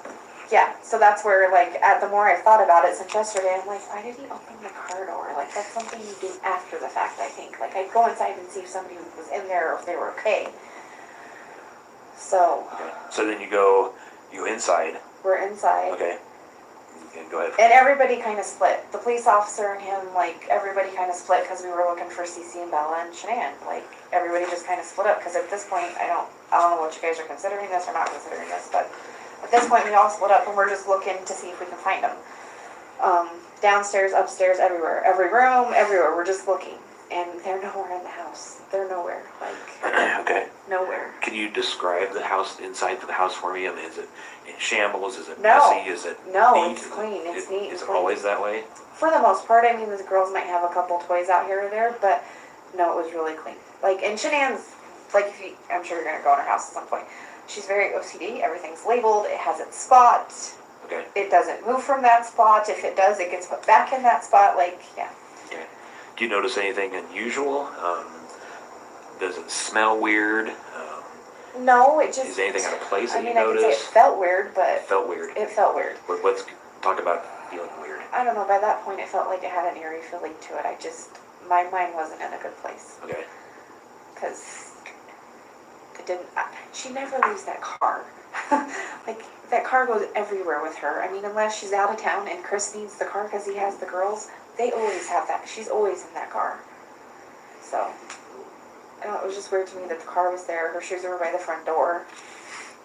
S3: yeah. So that's where, like, the more I've thought about it since yesterday, I'm like, why did he open the car door? Like, that's something you do after the fact, I think. Like, I'd go inside and see if somebody was in there or if they were okay. So,
S2: Okay. So then you go inside.
S3: we're inside.
S2: Okay. Okay, go ahead.
S3: And everybody kind of split. The police officer and him, like, everybody kind of split because we were looking for Cece and Bella and Shanann. Like, everybody just kind of split up because at this point, I don't know what you guys are considering this or not considering this, but at this point, we all split up and we're just looking to see if we can find them. Downstairs, upstairs, everywhere. Every room, everywhere. We're just looking. And they're nowhere in the house. They're nowhere. Like,
S2: Okay.
S3: nowhere.
S2: Can you describe the house, inside of the house for me? I mean, is it in shambles? Is it
S3: No.
S2: messy? Is it
S3: No,
S2: neat?
S3: it's clean. It's neat and
S2: Is it
S3: clean.
S2: always that way?
S3: For the most part, I mean, the girls might have a couple toys out here or there, but no, it was really clean. Like, and Shanann's, like, if you, I'm sure you're going to go in her house at some point. She's very OCD. Everything's labeled. It has its spot.
S2: Okay.
S3: It doesn't move from that spot. If it does, it gets put back in that spot. Like, yeah.
S2: Okay. Do you notice anything unusual? Does it smell weird?
S3: No, it just.
S2: Is anything out of place that
S3: I mean,
S2: you
S3: I could say it
S2: noticed?
S3: felt weird, but
S2: It felt weird.
S3: it felt weird.
S2: Let's talk about feeling weird.
S3: I don't know. By that point, it felt like it had an eerie feeling to it. My mind wasn't in a good place.
S2: Okay.
S3: Because it didn't. She never leaves that car. Like, that car goes everywhere with her. I mean, unless she's out of town and Chris needs the car because he has the girls, they always have that. She's always in that car. So, I don't know, it was just weird to me that the car was there. Her shoes were by the front door.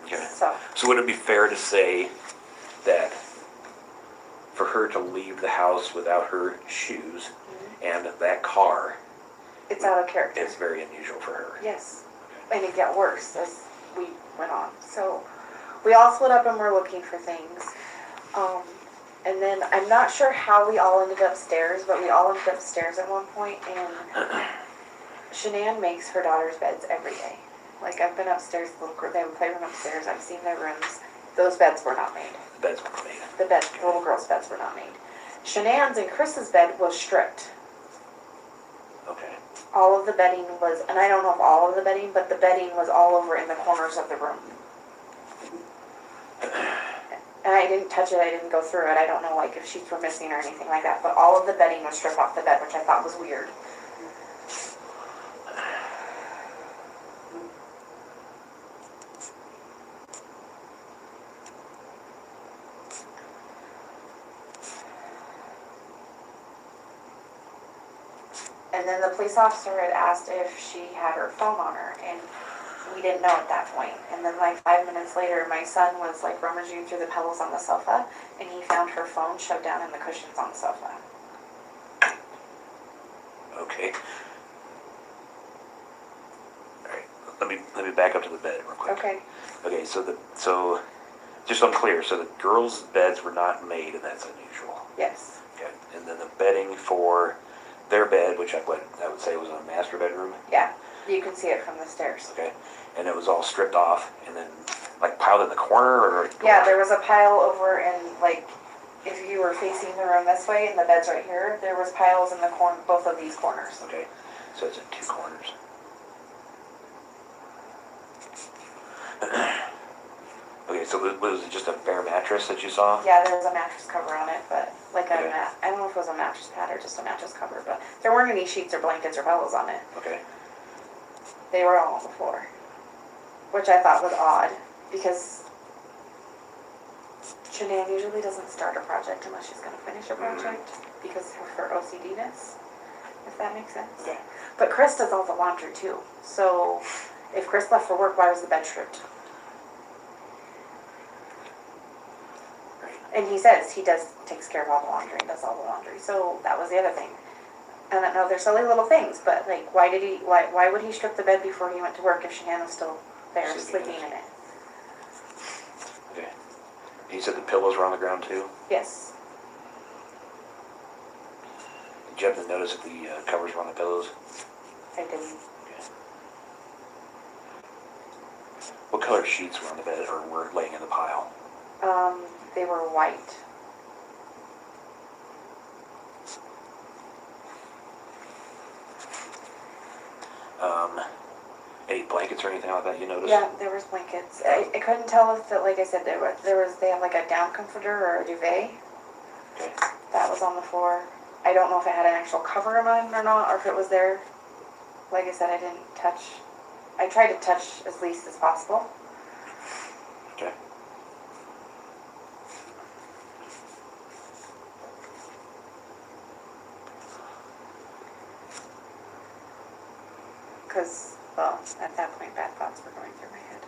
S2: Okay.
S3: So
S2: would it be fair to say that for her to leave the house without her shoes and that car,
S3: it's out of character.
S2: it's very unusual for her?
S3: Yes. And it got worse as we went on. So we all split up and we're looking for things. And then I'm not sure how we all ended upstairs, but we all ended upstairs at one point, and Shanann makes her daughter's beds every day. Like, I've been upstairs, they have a playroom upstairs, I've seen their rooms. Those beds were not made.
S2: The beds were made.
S3: The little girls' beds were not made. Shanann's and Chris's bed was stripped.
S2: Okay.
S3: All of the bedding was, and I don't know if all of the bedding, but the bedding was all over in the corners of the room. And I didn't touch it, I didn't go through it, I don't know, like, if sheets were missing or anything like that, but all of the bedding was stripped off the bed, which I thought was weird. And then the police officer had asked if she had her phone on her, and we didn't know at that point. And then like 5 minutes later, my son was like rummaging through the pillows on the sofa, and he found her phone shoved down in the cushions on the sofa.
S2: Okay. All right. Let me back up to the bed real quick.
S3: Okay.
S2: Okay. So just so I'm clear. So the girls' beds were not made, and that's unusual.
S3: Yes.
S2: Okay. And then the bedding for their bed, which I would say was a master bedroom.
S3: Yeah. You can see it from the stairs.
S2: Okay. And it was all stripped off and then like piled in the corner, or
S3: Yeah, there was a pile over in, like, if you were facing the room this way and the bed's right here, there was piles in the corner, both of these corners.
S2: Okay. So it's in two corners. Okay, so was it just a bare mattress that you saw?
S3: Yeah, there was a mattress cover on it, but like
S2: Okay.
S3: I don't know if it was a mattress pad or just a mattress cover, but there weren't any sheets or blankets or pillows on it.
S2: Okay.
S3: They were all on the floor, which I thought was odd because Shanann usually doesn't start a project unless she's going to finish a project because of her OCD-ness, if that makes sense.
S2: Okay.
S3: But Chris does all the laundry too, so if Chris left for work, why was the bed stripped? And he says he takes care of all the laundry and does all the laundry. So that was the other thing. I don't know, they're silly little things, but like, why would he strip the bed before he went to work if Shanann was still there sleeping in it?
S2: Okay. You said the pillows were on the ground too?
S3: Yes.
S2: you happen to notice if the covers were on the pillows?
S3: I didn't.
S2: Okay. What color sheets were on the bed or were laying in the pile?
S3: They were white.
S2: Any blankets or anything like that you noticed?
S3: Yeah, there was blankets. I couldn't tell if that, like I said, they have like a down comforter or a duvet.
S2: Okay.
S3: That was on the floor. I don't know if it had an actual cover on it or not, or if it was there. Like I said, I didn't touch. I tried to touch as least as possible.
S2: Okay.
S3: Because, well, at that point, bad thoughts were going through my head.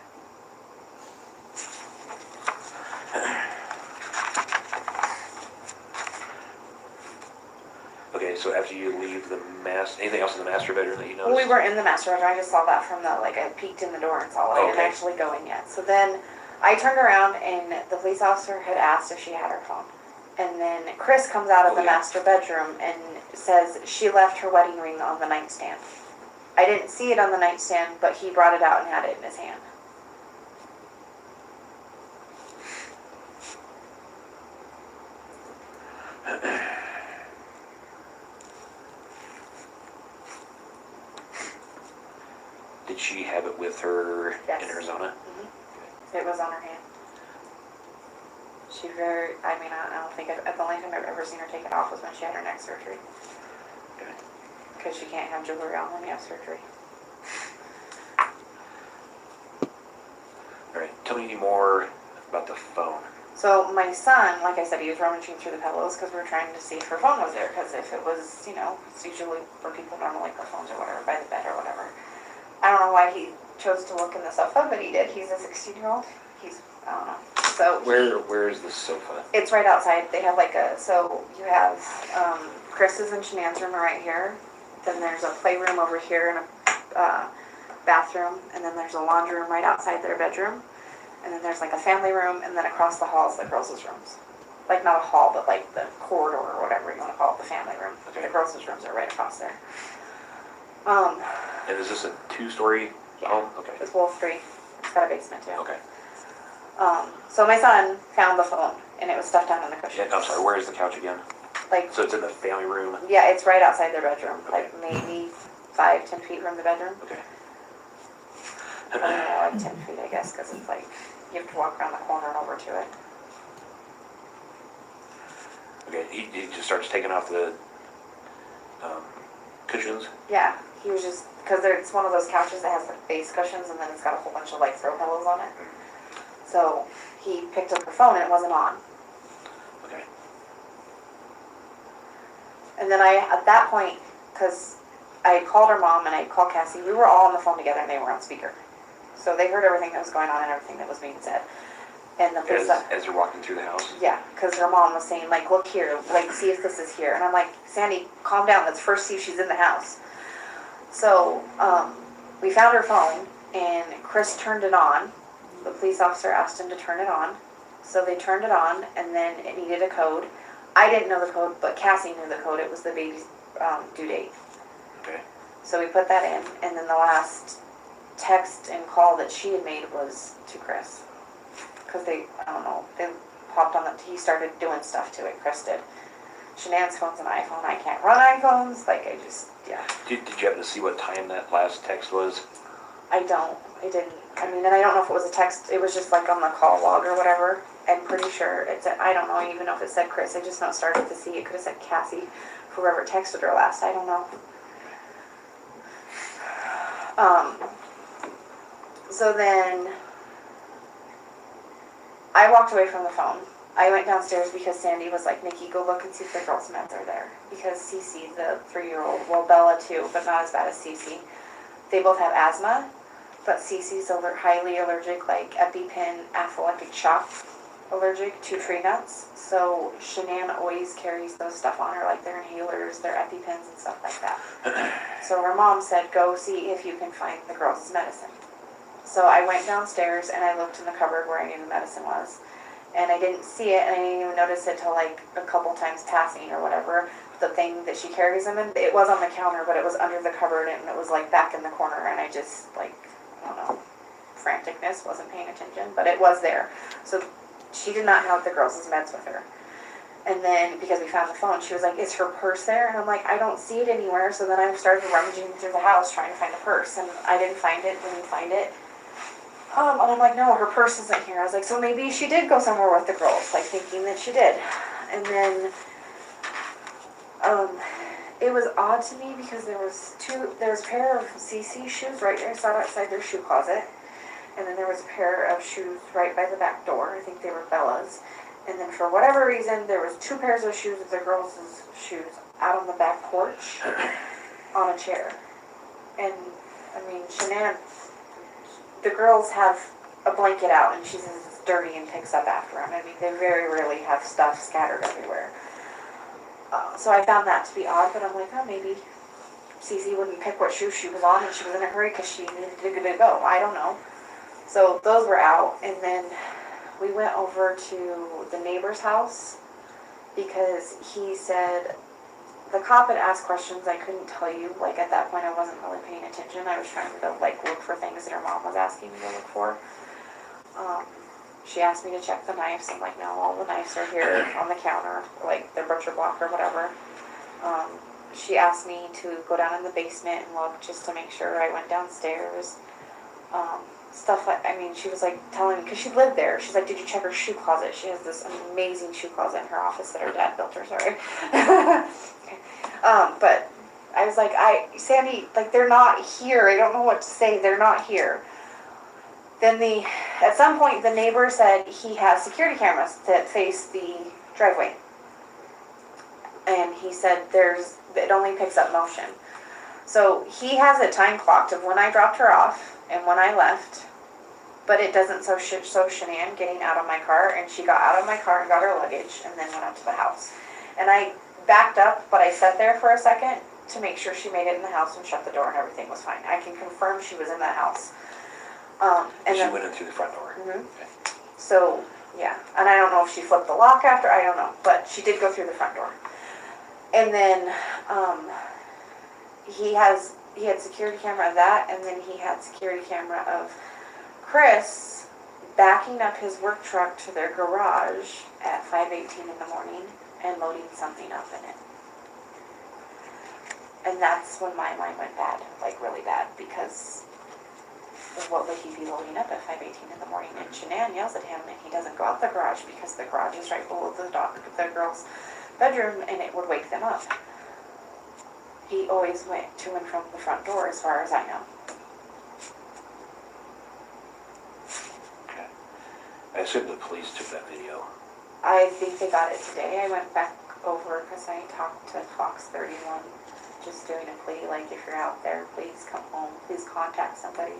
S2: Okay, so after you leave the anything else in the master bedroom that you noticed?
S3: Well, we were in the master bedroom. I just saw that from the, like, I peeked in the door and saw it. I didn't
S2: Okay.
S3: actually go in yet. So then I turned around and the police officer had asked if she had her phone. And then Chris comes out of the master bedroom and says she left her wedding ring on the nightstand. I didn't see it on the nightstand, but he brought it out and had it in his hand.
S2: Did she have it with her
S3: Yes.
S2: in Arizona?
S3: It was on her hand. I don't think, the only time I've ever seen her take it off was when she had her neck surgery.
S2: Okay.
S3: Because she can't have jewelry on when you have surgery.
S2: All right, tell me more about the phone.
S3: So my son, like I said, he was rummaging through the pillows because we were trying to see if her phone was there. Because if it was, it's usually where people normally put phones or whatever, by the bed or whatever. I don't know why he chose to look in the sofa, but he did. He's a 16-year-old. I don't know. So
S2: Where is the sofa?
S3: it's right outside. They have so you have Chris's and Shanann's room are right here. Then there's a playroom over here and a bathroom. And then there's a laundry room right outside their bedroom. And then there's like a family room, and then across the hall is the girls' rooms. Like not a hall, but like the corridor or whatever you want to call it, the family room.
S2: Okay.
S3: The girls' rooms are right across there.
S2: And is this a 2-story home? Okay.
S3: It's Wolf 3. It's got a basement too.
S2: Okay.
S3: So my son found the phone, and it was stuffed down in the cushion.
S2: Yeah, I'm sorry, where is the couch again?
S3: Like,
S2: So it's in the family room?
S3: yeah, it's right outside their bedroom.
S2: Okay.
S3: Like maybe 5-10 feet from the bedroom.
S2: Okay.
S3: Like 10 feet, I guess, because it's like you have to walk around the corner and over to it.
S2: Okay, he just starts taking off the cushions?
S3: Yeah, he was just, because it's one of those couches that has like base cushions, and then it's got a whole bunch of like throw pillows on it. So he picked up her phone and it wasn't on.
S2: Okay.
S3: And then at that point, because I had called her mom and I had called Cassie, we were all on the phone together and they were on speaker. So they heard everything that was going on and everything that was being said. And the police,
S2: As you're walking through the house?
S3: yeah, because her mom was saying, like, look here, like, see if this is here. And I'm like, Sandy, calm down, let's first see if she's in the house. So we found her phone and Chris turned it on. The police officer asked him to turn it on. So they turned it on, and then it needed a code. I didn't know the code, but Cassie knew the code. It was the baby's due date.
S2: Okay.
S3: So we put that in, and then the last text and call that she had made was to Chris. Because they popped on he started doing stuff to it, Chris did. Shanann's phone's an iPhone. I can't run iPhones. Yeah.
S2: Did you happen to see what time that last text was?
S3: I didn't. I mean, and I don't know if it was a text. It was just like on the call log or whatever. I'm pretty sure it said, I don't know even know if it said Chris. I just now started to see. It could have said Cassie, whoever texted her last. I don't know. So then I walked away from the phone. I went downstairs because Sandy was like, Nikki, go look and see if the girls' meds are there. Because Cece, the 3-year-old, well, Bella too, but not as bad as Cece. They both have asthma, but Cece's highly allergic, like EpiPen, anaphylactic shock allergic to tree nuts. So Shanann always carries those stuff on her, like their inhalers, their EpiPens and stuff like that. So her mom said, go see if you can find the girls' medicine. So I went downstairs and I looked in the cupboard where I knew the medicine was. and I didn't see it, and I didn't even notice it till like a couple times passing or whatever. The thing that she carries them in, it was on the counter, but it was under the cupboard, and it was like back in the corner, and I just like, I don't know, franticness, wasn't paying attention, but it was there. So she did not have the girls' meds with her. And then, because we found the phone, she was like, is her purse there? And I'm like, I don't see it anywhere. So then I started rummaging through the house trying to find the purse, and I didn't find it, didn't find it. And I'm like, no, her purse isn't here. I was like, so maybe she did go somewhere with the girls, like thinking that she did. And then, it was odd to me because there was a pair of CC shoes right there, sat outside their shoe closet. And then there was a pair of shoes right by the back door. I think they were Bella's. And then for whatever reason, there was 2 pairs of shoes of the girls' shoes out on the back porch on a chair. And, I mean, Shanann, the girls have a blanket out, and she says it's dirty and picks up after them. I mean, they very rarely have stuff scattered everywhere. So I found that to be odd, but I'm like, oh, maybe Cece wouldn't pick what shoes she was on, and she was in a hurry because she needed to go. I don't know. So those were out, and then we went over to the neighbor's house because he said the cop had asked questions I couldn't tell you. Like at that point, I wasn't really paying attention. I was trying to like look for things that her mom was asking me to look for. She asked me to check the knives. I'm like, no, all the knives are here on the counter, like the butcher block or whatever. She asked me to go down in the basement and look just to make sure. I went downstairs. Stuff like, I mean, she was like telling me, because she lived there, she's like, did you check her shoe closet? She has this amazing shoe closet in her office that her dad built her, sorry. Okay. But I was like, Sandy, like, they're not here. I don't know what to say. They're not here. Then at some point, the neighbor said he has security cameras that face the driveway. And he said it only picks up motion. So he has it time clocked of when I dropped her off and when I left, but it doesn't show Shanann getting out of my car, and she got out of my car and got her luggage and then went up to the house. And I backed up, but I sat there for a second to make sure she made it in the house and shut the door and everything was fine. I can confirm she was in that house. And
S2: she
S3: then,
S2: went in through the front door.
S3: Mm-hmm. Okay. So, yeah. And I don't know if she flipped the lock after, I don't know, but she did go through the front door. And then, he had security camera of that, and then he had security camera of Chris backing up his work truck to their garage at 5:18 in the morning and loading something up in it. And that's when my mind went bad, like really bad, because what would he be loading up at 5:18 in the morning? And Shanann yells at him, and he doesn't go out the garage because the garage is right below the girl's bedroom, and it would wake them up. He always went to and from the front door, as far as I know.
S2: Okay. I assume the police took that video.
S3: I think they got it today. I went back over because I talked to Fox 31, just doing a plea, like, if you're out there, please come home, please contact somebody.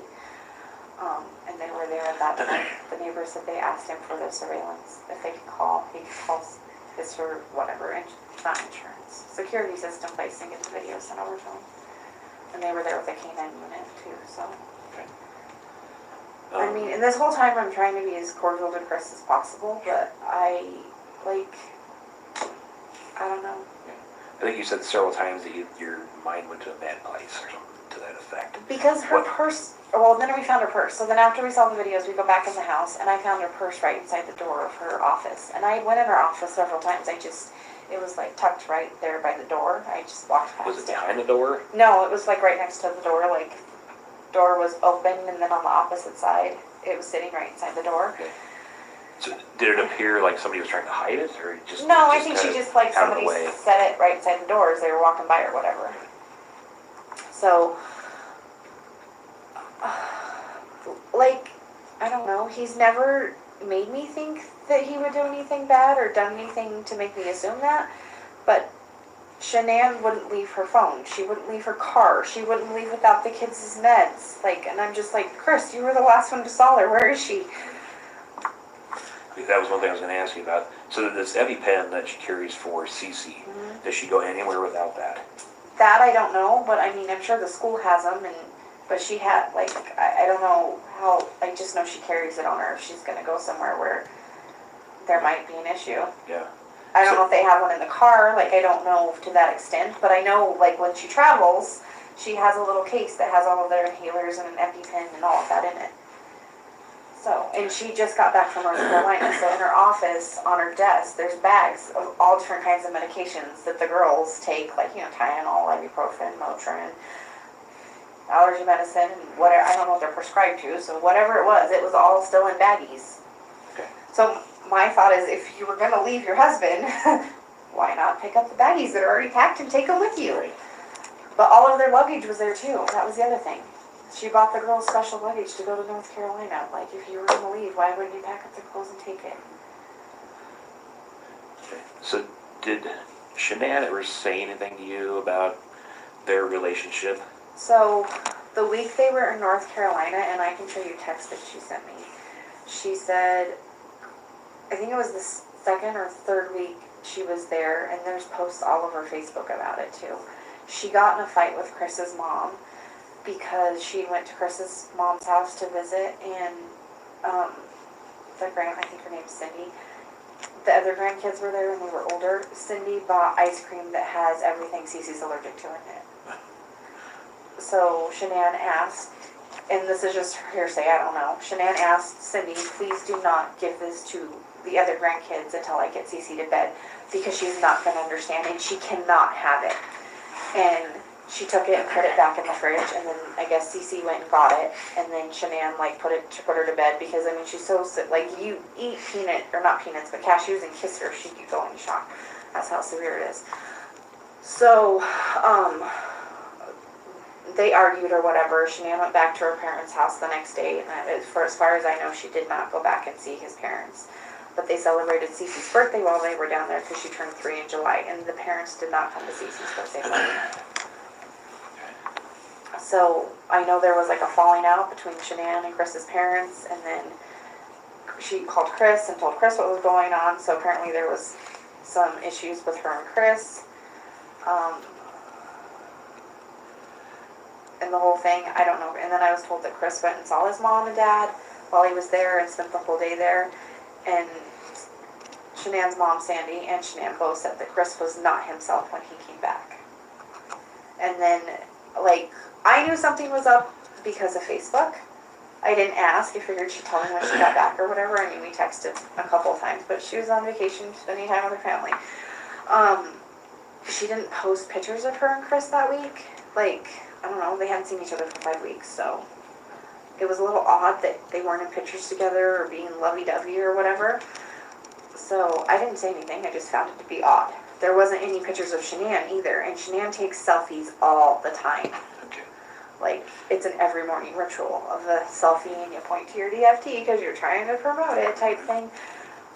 S3: And they were there at that time. The neighbor said they asked him for the surveillance, if they could call, he could call this or whatever, not insurance, security system place and get the video sent over to them. And they were there with a K9 unit too, so.
S2: Okay.
S3: I mean, and this whole time I'm trying to be as cordial to Chris as possible, but I don't know.
S2: I think you said several times that your mind went to a bad place or something to that effect.
S3: Because her purse, well, then we found her purse. So then after we saw the videos, we go back in the house, and I found her purse right inside the door of her office. And I went in her office several times. It was like tucked right there by the door. I just walked past it.
S2: Was it behind the door?
S3: No, it was like right next to the door. Like, door was open, and then on the opposite side, it was sitting right inside the door.
S2: Okay. So did it appear like somebody was trying to hide it, or just?
S3: No, I think she just like
S2: out of the
S3: somebody
S2: way?
S3: set it right inside the door as they were walking by or whatever. So, like, I don't know. He's never made me think that he would do anything bad or done anything to make me assume that. But Shanann wouldn't leave her phone. She wouldn't leave her car. She wouldn't leave without the kids' meds. Like, and I'm just like, Chris, you were the last one to saw her. Where is she?
S2: That was one thing I was going to ask you about. So this EpiPen that she carries for Cece, does she go anywhere without that?
S3: That I don't know, but I mean, I'm sure the school has them, but she had, like, I don't know how, I just know she carries it on her if she's going to go somewhere where there might be an issue.
S2: Yeah.
S3: I don't know if they have one in the car, like, I don't know to that extent, but I know, like, when she travels, she has a little case that has all of their inhalers and an EpiPen and all of that in it. So, and she just got back from North Carolina, so in her office, on her desk, there's bags of all different kinds of medications that the girls take, like, you know, Tylenol, ibuprofen, Motrin, allergy medicine, and whatever, I don't know what they're prescribed to, so whatever it was all still in baggies.
S2: Okay.
S3: So my thought is, if you were going to leave your husband, why not pick up the baggies that are already packed and take them with you?
S2: Right.
S3: But all of their luggage was there too. That was the other thing. She bought the girls special luggage to go to North Carolina. Like, if you were going to leave, why wouldn't you pack up the clothes and take it?
S2: Okay. So did Shanann ever say anything to you about their relationship?
S3: So the week they were in North Carolina, and I can show you text that she sent me, she said, I think it was the second or third week she was there, and there's posts all over Facebook about it too. She got in a fight with Chris's mom because she went to Chris's mom's house to visit, and I think her name's Cindy. The other grandkids were there and they were older. Cindy bought ice cream that has everything Cece's allergic to in it. So Shanann asked, and this is just hearsay, I don't know. Shanann asked Cindy, please do not give this to the other grandkids until I get Cece to bed, because she's not going to understand and she cannot have it. And she took it and put it back in the fridge, and then I guess Cece went and got it, and then Shanann put her to bed, because I mean she's so sick. Like, you eat not peanuts, but cashews and kiss her, she'd go into shock. That's how severe it is. So, they argued or whatever. Shanann went back to her parents' house the next day, and as far as I know, she did not go back and see his parents. But they celebrated Cece's birthday while they were down there, because she turned 3 in July, and the parents did not come to Cece's birthday party. So I know there was like a falling out between Shanann and Chris's parents, and then she called Chris and told Chris what was going on. So apparently there was some issues with her and Chris. And the whole thing, I don't know. And then I was told that Chris went and saw his mom and dad while he was there and spent the whole day there. And Shanann's mom, Sandy, and Shanann both said that Chris was not himself when he came back. And then, like, I knew something was up because of Facebook. I didn't ask. I figured she'd tell me when she got back or whatever. I mean, we texted a couple of times, but she was on vacation, spending time with her family. She didn't post pictures of her and Chris that week. Like, I don't know, they hadn't seen each other for 5 weeks, so it was a little odd that they weren't in pictures together or being lovey-dovey or whatever. So I didn't say anything. I just found it to be odd. There wasn't any pictures of Shanann either, and Shanann takes selfies all the time.
S2: Okay.
S3: Like, it's an every morning ritual of a selfie, and you point to your DFT because you're trying to promote it type thing.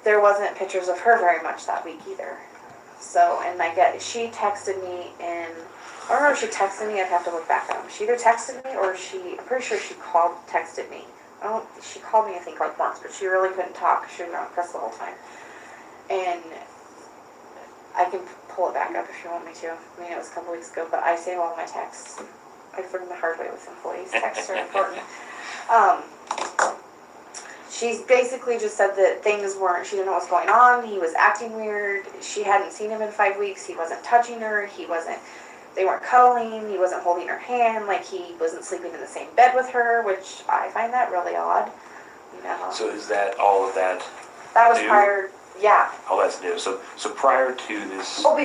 S3: There wasn't pictures of her very much that week either. So, and she texted me I don't know if she texted me, I'd have to look back at them. She either texted me or I'm pretty sure she texted me. She called me I think like once, but she really couldn't talk. She was around Chris the whole time. And I can pull it back up if you want me to. I mean, it was a couple weeks ago, but I save all my texts. I've learned the hard way with employees. Texts are important. She basically just said that she didn't know what was going on. He was acting weird. She hadn't seen him in 5 weeks. He wasn't touching her. They weren't cuddling. He wasn't holding her hand. Like, he wasn't sleeping in the same bed with her, which I find that really odd. You know.
S2: So is that all of that?
S3: That was
S2: new?
S3: prior. Yeah.
S2: Oh, that's new. So prior to this.
S3: Oh,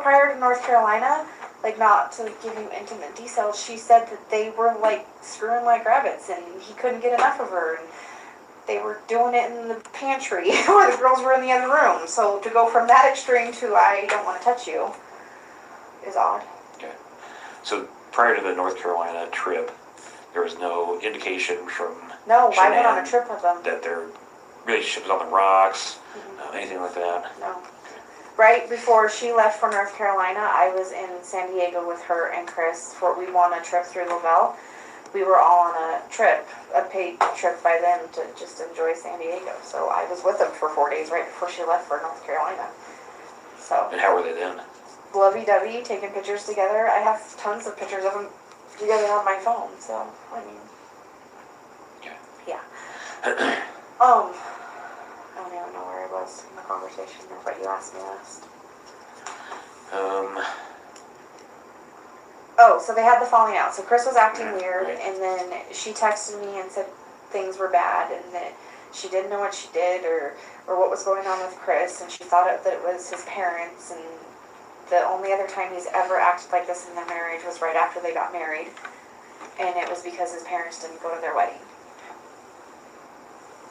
S3: prior to North Carolina, like, not to give you intimate details, she said that they were like screwing like rabbits, and he couldn't get enough of her, and they were doing it in the pantry where the girls were in the other room. So to go from that extreme to I don't want to touch you is odd.
S2: Okay. So prior to the North Carolina trip, there was no indication from
S3: No, I went
S2: Shanann
S3: on a trip with them.
S2: that their relationship was on the rocks, anything like that?
S3: No. Right before she left for North Carolina, I was in San Diego with her and Chris. We won a trip through Lavelle. We were all on a trip, a paid trip by them to just enjoy San Diego. So I was with them for 4 days right before she left for North Carolina. So.
S2: And how were they then?
S3: Lovey-dovey, taking pictures together. I have tons of pictures of them together on my phone. So, I mean,
S2: Okay.
S3: yeah. don't even know where I was in the conversation or what you asked me last. Oh, so they had the falling out. So Chris was acting weird,
S2: Right.
S3: and then she texted me and said things were bad, and that she didn't know what she did or what was going on with Chris, and she thought that it was his parents, and the only other time he's ever acted like this in their marriage was right after they got married, and it was because his parents didn't go to their wedding.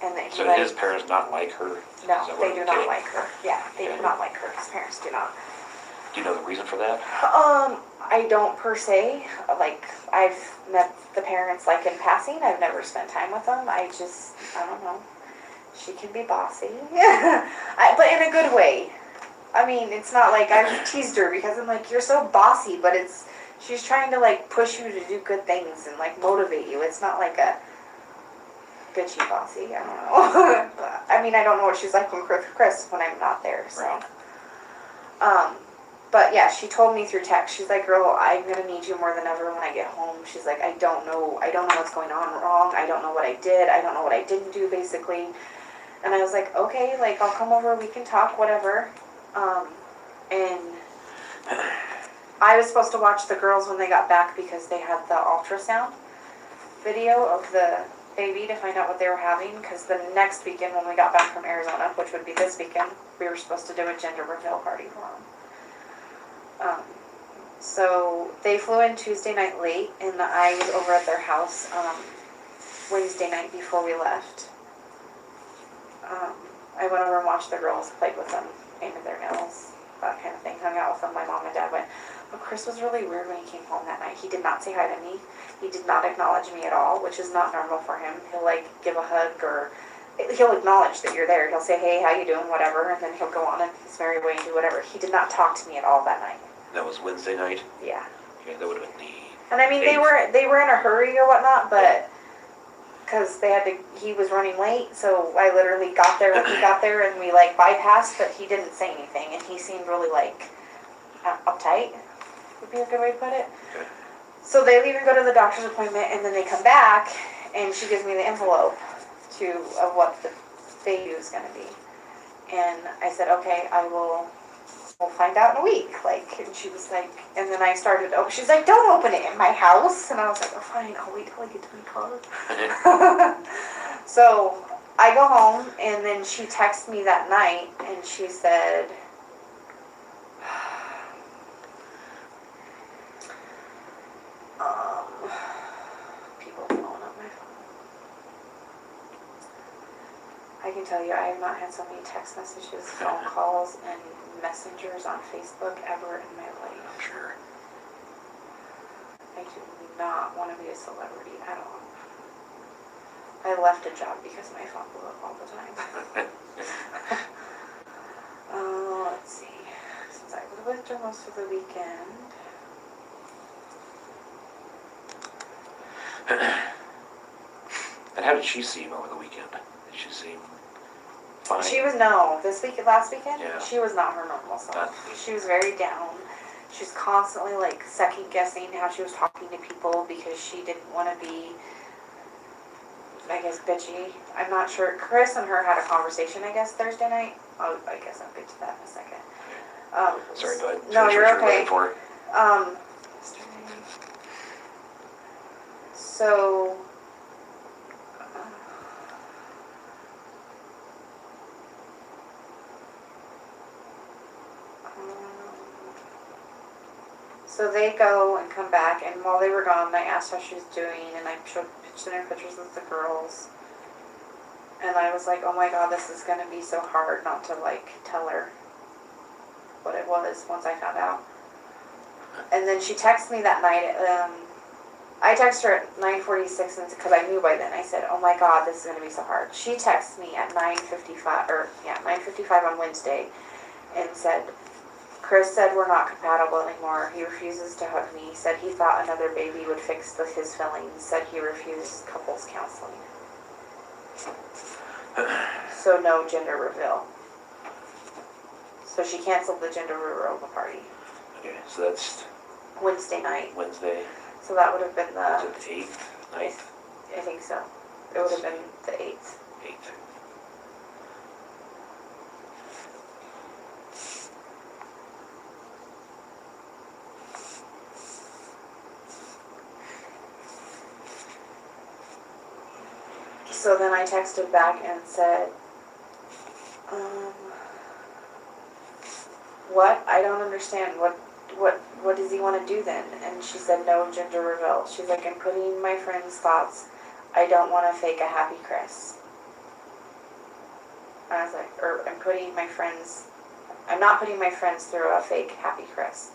S3: And that he
S2: So his parents not like her?
S3: No,
S2: Is that what
S3: they
S2: I'm
S3: do not
S2: getting?
S3: like her. Yeah, they do
S2: Okay.
S3: not like her. His parents do not.
S2: Do you know the reason for that?
S3: I don't per se. Like, I've met the parents like in passing. I've never spent time with them. I don't know. She can be bossy. But in a good way. I mean, it's not like I've teased her because I'm like, you're so bossy, but she's trying to like push you to do good things and like motivate you. It's not like a bitchy bossy. I don't know. I mean, I don't know what she's like with Chris when I'm not there, so.
S2: Right.
S3: But yeah, she told me through text. She's like, girl, I'm gonna need you more than ever when I get home. She's like, I don't know what's going on wrong. I don't know what I did. I don't know what I didn't do, basically. And I was like, okay, like, I'll come over, we can talk, whatever. And I was supposed to watch the girls when they got back because they had the ultrasound video of the baby to find out what they were having. Because the next weekend when we got back from Arizona, which would be this weekend, we were supposed to do a gender reveal party for them. So they flew in Tuesday night late, and I was over at their house Wednesday night before we left. I went over and watched the girls, played with them, painted their nails, that kind of thing, hung out with them. My mom and dad went. But Chris was really weird when he came home that night. He did not say hi to me. He did not acknowledge me at all, which is not normal for him. He'll like give a hug or he'll acknowledge that you're there. He'll say, hey, how you doing, whatever, and then he'll go on in his merry way and do whatever. He did not talk to me at all that night.
S2: That was Wednesday night?
S3: Yeah.
S2: Okay, that would have been the...
S3: And I mean, they were in a hurry or whatnot, but because he was running late, so I literally got there when he got there, and we like bypassed, but he didn't say anything, and he seemed really like uptight, would be a good way to put it.
S2: Okay.
S3: So they leave and go to the doctor's appointment, and then they come back, and she gives me the envelope of what the baby was going to be. And I said, okay, we'll find out in a week. Like, and she was like, and then I started, she's like, don't open it in my house. And I was like, oh, fine, I'll wait till I get to my car. So I go home, and then she texted me that night, and she said, people blowing up my phone. I can tell you, I have not had so many text messages, phone calls, and messengers on Facebook ever in my life.
S2: I'm sure.
S3: I do not want to be a celebrity at all. I left a job because my phone blew up all the time. Let's see. Since I was with her most of the weekend.
S2: And how did she seem over the weekend? Did she seem fine?
S3: She was, last weekend,
S2: Yeah.
S3: she was not her normal self. She was very down. She was constantly like second guessing how she was talking to people because she didn't want to be, I guess, bitchy. I'm not sure. Chris and her had a conversation, I guess, Thursday night. Oh, I guess I'll get to that in a second.
S2: Sorry, go ahead.
S3: No,
S2: Finish
S3: you're
S2: what
S3: okay.
S2: Looking for.
S3: So, so they go and come back, and while they were gone, I asked how she was doing, and I showed her pictures of the girls. And I was like, oh my god, this is going to be so hard not to, like, tell her what it was once I found out. And then she texted me that night. I texted her at 9:46 because I knew by then. I said, oh my god, this is going to be so hard. She texted me at 9:55 on Wednesday and said, Chris said we're not compatible anymore. He refuses to hug me. Said he thought another baby would fix his feelings. Said he refused couples counseling. So no gender reveal. So she canceled the gender reveal party.
S2: Okay, so that's
S3: Wednesday night.
S2: Wednesday.
S3: So that would have been
S2: Was it the 8th, 9th?
S3: I think so. It would have been the 8th.
S2: 8th.
S3: So then I texted back and said, what? I don't understand. What does he want to do then? And she said, no gender reveal. She's like, I'm putting my friend's thoughts. I don't want to fake a happy Chris. I was like, I'm not putting my friends through a fake happy Chris.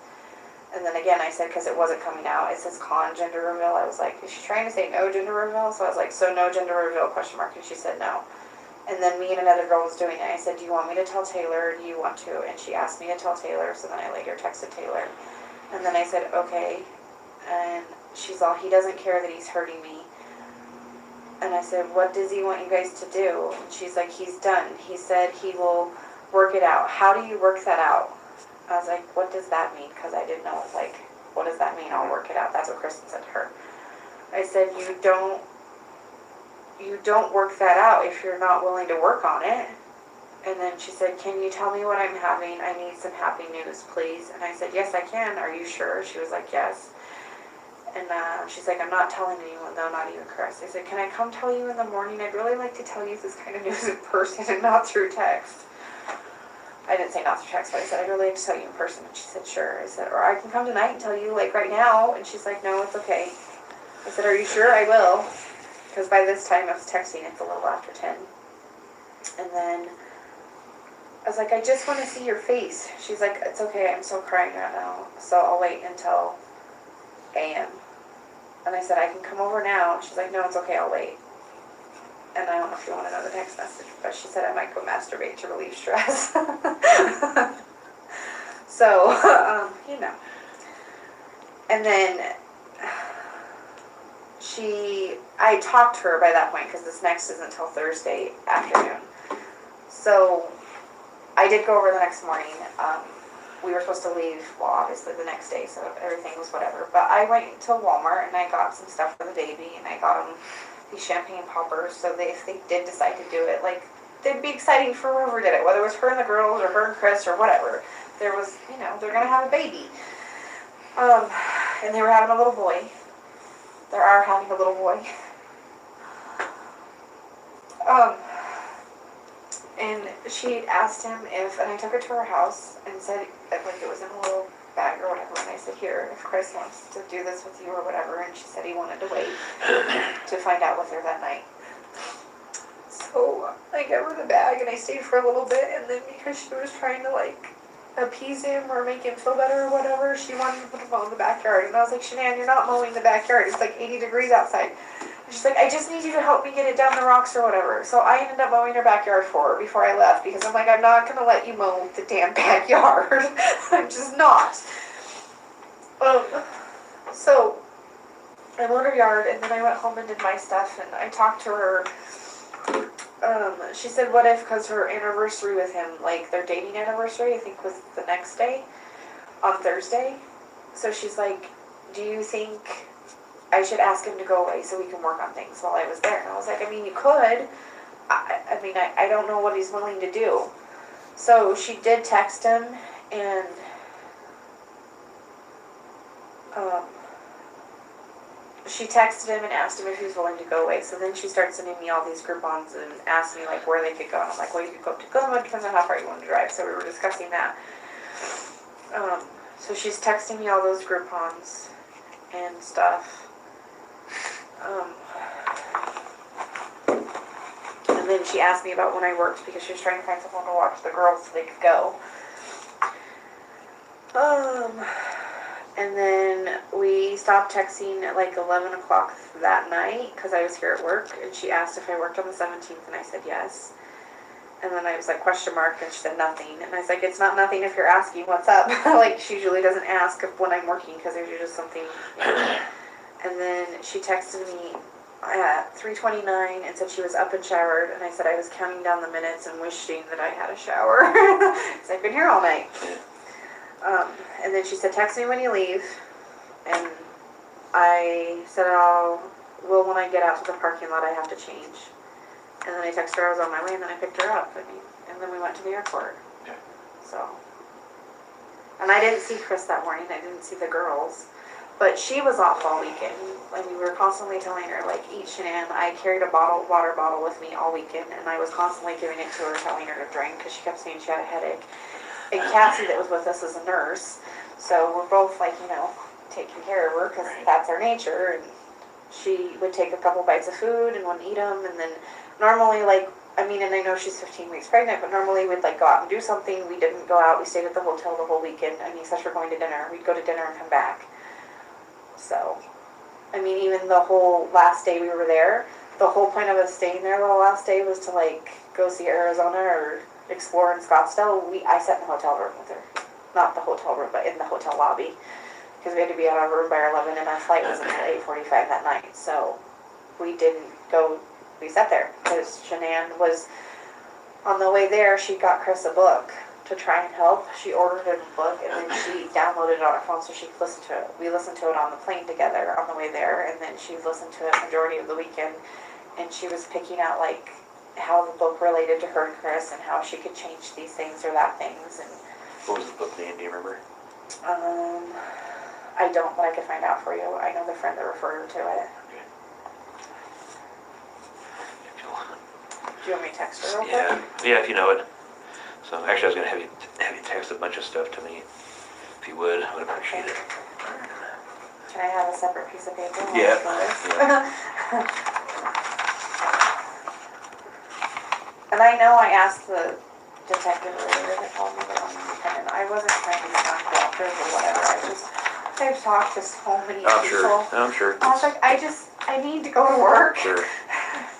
S3: And then again, I said, because it wasn't coming out, it says con gender reveal. I was like, is she trying to say no gender reveal? So I was like, so no gender reveal, question mark. And she said no. And then me and another girl was doing it. I said, do you want me to tell Taylor, or do you want to? And she asked me to tell Taylor, so then I later texted Taylor. And then I said, okay. And she's all, he doesn't care that he's hurting me. And I said, what does he want you guys to do? And she's like, he's done. He said he will work it out. How do you work that out? I was like, what does that mean? Because I didn't know, like, what does that mean? I'll work it out. That's what Kristen said to her. I said, you don't work that out if you're not willing to work on it. And then she said, can you tell me what I'm having? I need some happy news, please. And I said, yes, I can. Are you sure? She was like, yes. And she's like, I'm not telling anyone, though, not even Chris. I said, can I come tell you in the morning? I'd really like to tell you this kind of news in person and not through text. I didn't say not through text, but I said, I'd really like to tell you in person. And she said, sure. I said, or I can come tonight and tell you, like, right now. And she's like, no, it's okay. I said, are you sure? I will. Because by this time I was texting, it's a little after 10. And then I was like, I just want to see your face. She's like, it's okay, I'm still crying right now, so I'll wait until a.m. And I said, I can come over now. She's like, no, it's okay, I'll wait. And I don't know if you want another text message, but she said I might go masturbate to relieve stress. So, you know. And then I talked to her by that point, because this next isn't until Thursday afternoon. So I did go over the next morning. We were supposed to leave, well, obviously the next day, so everything was whatever. But I went to Walmart and I got some stuff for the baby, and I got them these champagne poppers, so if they did decide to do it, like, they'd be exciting for whoever did it, whether it was her and the girls or her and Chris or whatever. There was, you know, they're gonna have a baby. And they were having a little boy. They are having a little boy. And she asked him if, and I took her to her house and said, like, it was in a little bag or whatever, and I said, here, if Chris wants to do this with you or whatever, and she said he wanted to wait to find out with her that night. So I gave her the bag and I stayed for a little bit, and then because she was trying to, like, appease him or make him feel better or whatever, she wanted to put him mow in the backyard. And I was like, Shanann, you're not mowing the backyard, it's like 80 degrees outside. And she's like, I just need you to help me get it down the rocks or whatever. So I ended up mowing her backyard for her before I left, because I'm like, I'm not going to let you mow the damn backyard. I'm just not. So I mowed her yard, and then I went home and did my stuff, and I talked to her. She said, what if, because her anniversary with him, like their dating anniversary, I think was the next day, on Thursday. So she's like, do you think I should ask him to go away so we can work on things while I was there? And I was like, I mean, you could. I don't know what he's willing to do. So she did text him, and she texted him and asked him if he was willing to go away. So then she started sending me all these Groupons and asked me, like, where they could go. And I'm like, well, you could go up to Glenwood, it depends on how far you want to drive. So we were discussing that. So she's texting me all those Groupons and stuff. And then she asked me about when I worked, because she was trying to find someone to watch the girls so they could go. And then we stopped texting at like 11 o'clock that night because I was here at work, and she asked if I worked on the 17th, and I said yes. And then I was like, question mark, and she said nothing. And I was like, it's not nothing if you're asking what's up. Like, she usually doesn't ask when I'm working because there's usually something. And then she texted me at 3:29 and said she was up and showered, and I said I was counting down the minutes and wishing that I had a shower because I've been here all night. And then she said, text me when you leave. And I said, well, when I get out to the parking lot, I have to change. And then I texted her I was on my way, and then I picked her up. And then we went to the airport. So. And I didn't see Chris that morning. I didn't see the girls. But she was off all weekend. Like, we were constantly telling her, like, eat Shanann. I carried a water bottle with me all weekend, and I was constantly giving it to her, telling her to drink, because she kept saying she had a headache. And Cassie, that was with us, is a nurse, so we're both, like, taking care of her, because that's our nature. And she would take a couple bites of food and wouldn't eat them, and then normally, like, and I know she's 15 weeks pregnant, but normally we'd, like, go out and do something. We didn't go out. We stayed at the hotel the whole weekend. Such we're going to dinner. We'd go to dinner and come back. So, even the whole last day we were there, the whole point of us staying there the last day was to, like, go see Arizona or explore in Scottsdale. I sat in the hotel room with her. Not the hotel room, but in the hotel lobby. Because we had to be out of our room by 11, and our flight was until 8:45 that night. So, we didn't go, we sat there. Because Shanann was, on the way there, she got Chris a book to try and help. She ordered a book, and then she downloaded it on her phone so she could listen to it. We listened to it on the plane together on the way there, and then she listened to it majority of the weekend, and she was picking out, like, how the book related to her and Chris, and how she could change these things or that things. And
S2: What was the book name? Do you remember?
S3: I don't, but I could find out for you. I know the friend that referred her to it.
S2: Okay.
S3: Do you want me to text her real quick?
S2: Yeah, if you know it. So actually, I was gonna have you text a bunch of stuff to me. If you would, I would appreciate it.
S3: Can I have a separate piece of paper?
S2: Yeah.
S3: And I know I asked the detective earlier that called me, but I'm independent. I wasn't trying to be non-cooperative or whatever. I've talked to so many people.
S2: I'm sure.
S3: I was like, I need to go to work.
S2: Sure.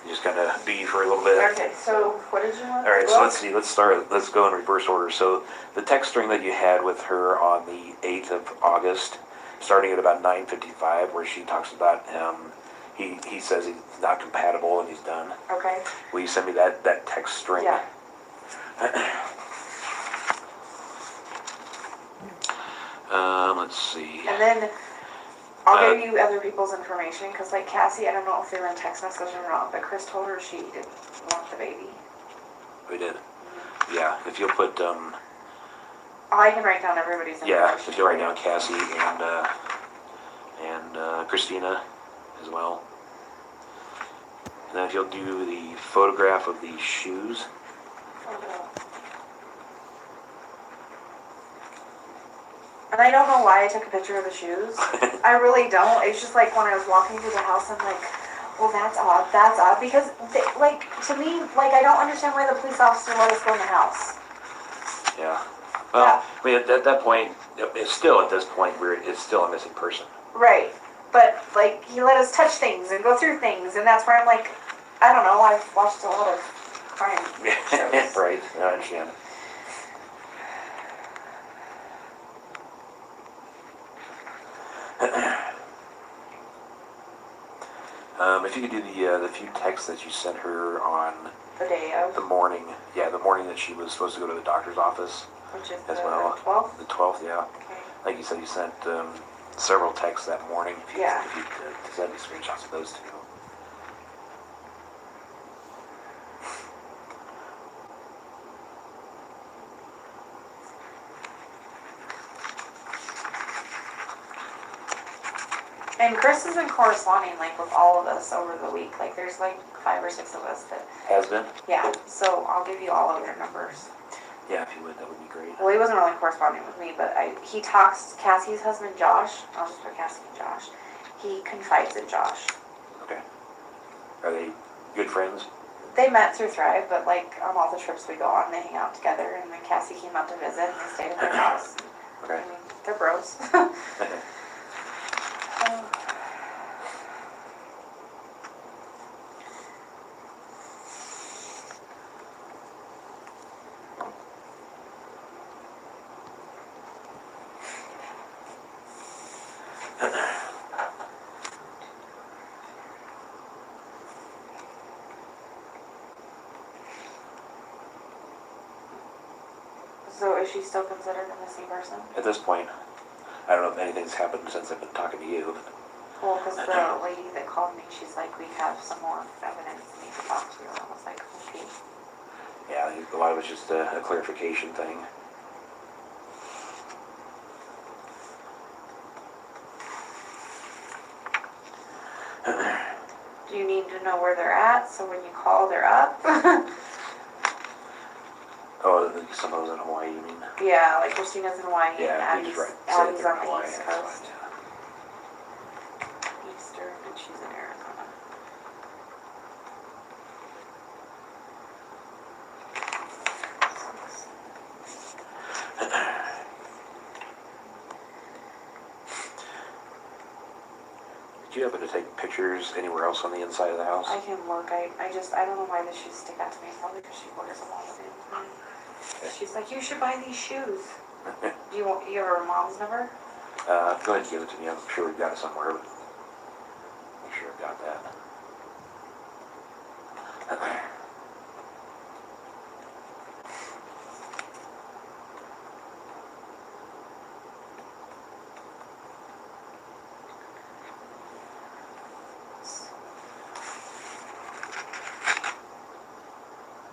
S2: You just kind of be for a little bit.
S3: Okay, so what did you want?
S2: All right, so let's see. Let's go in reverse order. So the text string that you had with her on the 8th of August, starting at about 9:55, where she talks about he says he's not compatible and he's done.
S3: Okay.
S2: Will you send me that text string?
S3: Yeah.
S2: Let's see.
S3: And then I'll give you other people's information, because, like, Cassie, I don't know if they were in text message or not, but Chris told her she didn't want the baby.
S2: We did. Yeah, if you'll put
S3: I can write down everybody's information.
S2: yeah, if you'll write down Cassie and Christina as well. And then if you'll do the photograph of the shoes.
S3: And I don't know why I took a picture of the shoes. I really don't. It's just like when I was walking through the house, I'm like, well, that's odd. That's odd. Because, to me, I don't understand why the police officer let us go in the house.
S2: Yeah. Well, yeah. At that point, it's still at this point where it's still a missing person.
S3: Right. But, he let us touch things and go through things, and that's where I'm like, I don't know, I've watched a lot of crime shows.
S2: Right. I understand. If you could do the few texts that you sent her on
S3: The day of.
S2: the morning that she was supposed to go to the doctor's office,
S3: Which is
S2: as
S3: the
S2: well.
S3: 12th?
S2: The 12th, yeah.
S3: Okay.
S2: Like you said, you sent several texts that morning. If you
S3: Yeah.
S2: could send me screenshots of those two.
S3: And Chris has been corresponding, with all of us over the week. There's, 5 or 6 of us that,
S2: Has been?
S3: yeah. So I'll give you all of their numbers.
S2: Yeah, if you would, that would be great.
S3: Well, he wasn't really corresponding with me, but he talks, Cassie's husband, Josh. I'll just put Cassie and Josh. He confides in Josh.
S2: Okay. Are they good friends?
S3: They met through Thrive, but, on all the trips we go on, they hang out together. And then Cassie came out to visit, and they stayed at their house.
S2: Okay.
S3: They're bros. So is she still considered a missing person?
S2: At this point, I don't know if anything's happened since I've been talking to you.
S3: Well, because the lady that called me, she's like, we have some more evidence we need to talk to you. And I was like, okay.
S2: Yeah, a lot of it's just a clarification thing.
S3: need to know where they're at, so when you call, they're up.
S2: Oh, some of those in Hawaii, you mean?
S3: Yeah, like Christina's in Hawaii,
S2: Yeah,
S3: and
S2: you just write, say
S3: Abby's
S2: they're
S3: on
S2: in
S3: the
S2: Hawaii,
S3: East
S2: that's
S3: Coast.
S2: fine,
S3: Eastern, and she's in Arizona.
S2: Did you happen to take pictures anywhere else on the inside of the house?
S3: I can look, I don't know why the shoes stick out to me, probably because she wears a lot of them. She's like, you should buy these shoes. Do you want your mom's number?
S2: Go ahead and give it to me. I'm sure we've got it somewhere, but I'm sure I've got that.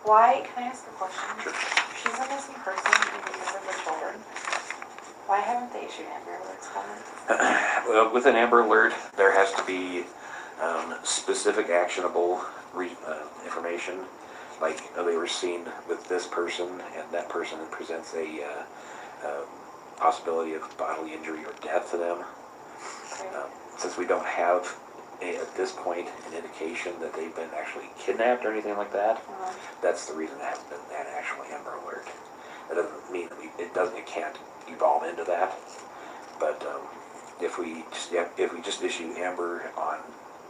S3: Why, can I ask a question?
S2: Sure.
S3: She's a missing person and because of the children. Why haven't they issued Amber Alerts on it?
S2: Well, with an Amber Alert, there has to be specific actionable information, like they were seen with this person, and that person presents a possibility of bodily injury or death to them.
S3: Okay.
S2: Since we don't have, at this point, an indication that they've been actually kidnapped or anything like that, that's the reason it hasn't been an actual Amber Alert. That doesn't mean that it can't evolve into that. But if we just issue Amber on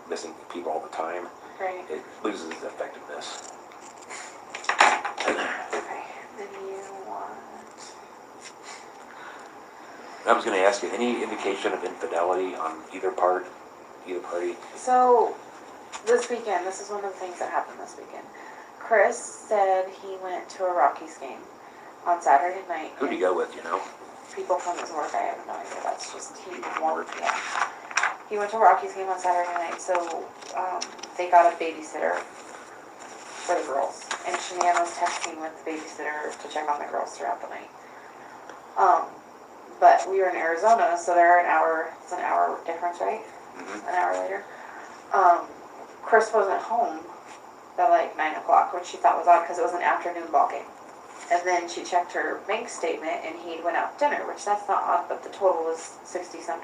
S2: missing people all the time,
S3: Right.
S2: it loses its effectiveness.
S3: Okay, then you want...
S2: I was going to ask you, any indication of infidelity on either party?
S3: So, this weekend, this is one of the things that happened this weekend. Chris said he went to a Rockies game on Saturday night.
S2: Who'd he go with, you know?
S3: People from his work, I have no idea. That's just, he went to a Rockies game on Saturday night, so they got a babysitter for the girls. And Shanann was texting with the babysitter to check on the girls throughout the night. But we were in Arizona, so they're it's an hour difference, right?
S2: Mm-hmm.
S3: An hour later. Chris wasn't home at like 9 o'clock, which she thought was odd because it was an afternoon ball game. And then she checked her bank statement and he went out to dinner, which that's not odd, but the total was $60-some.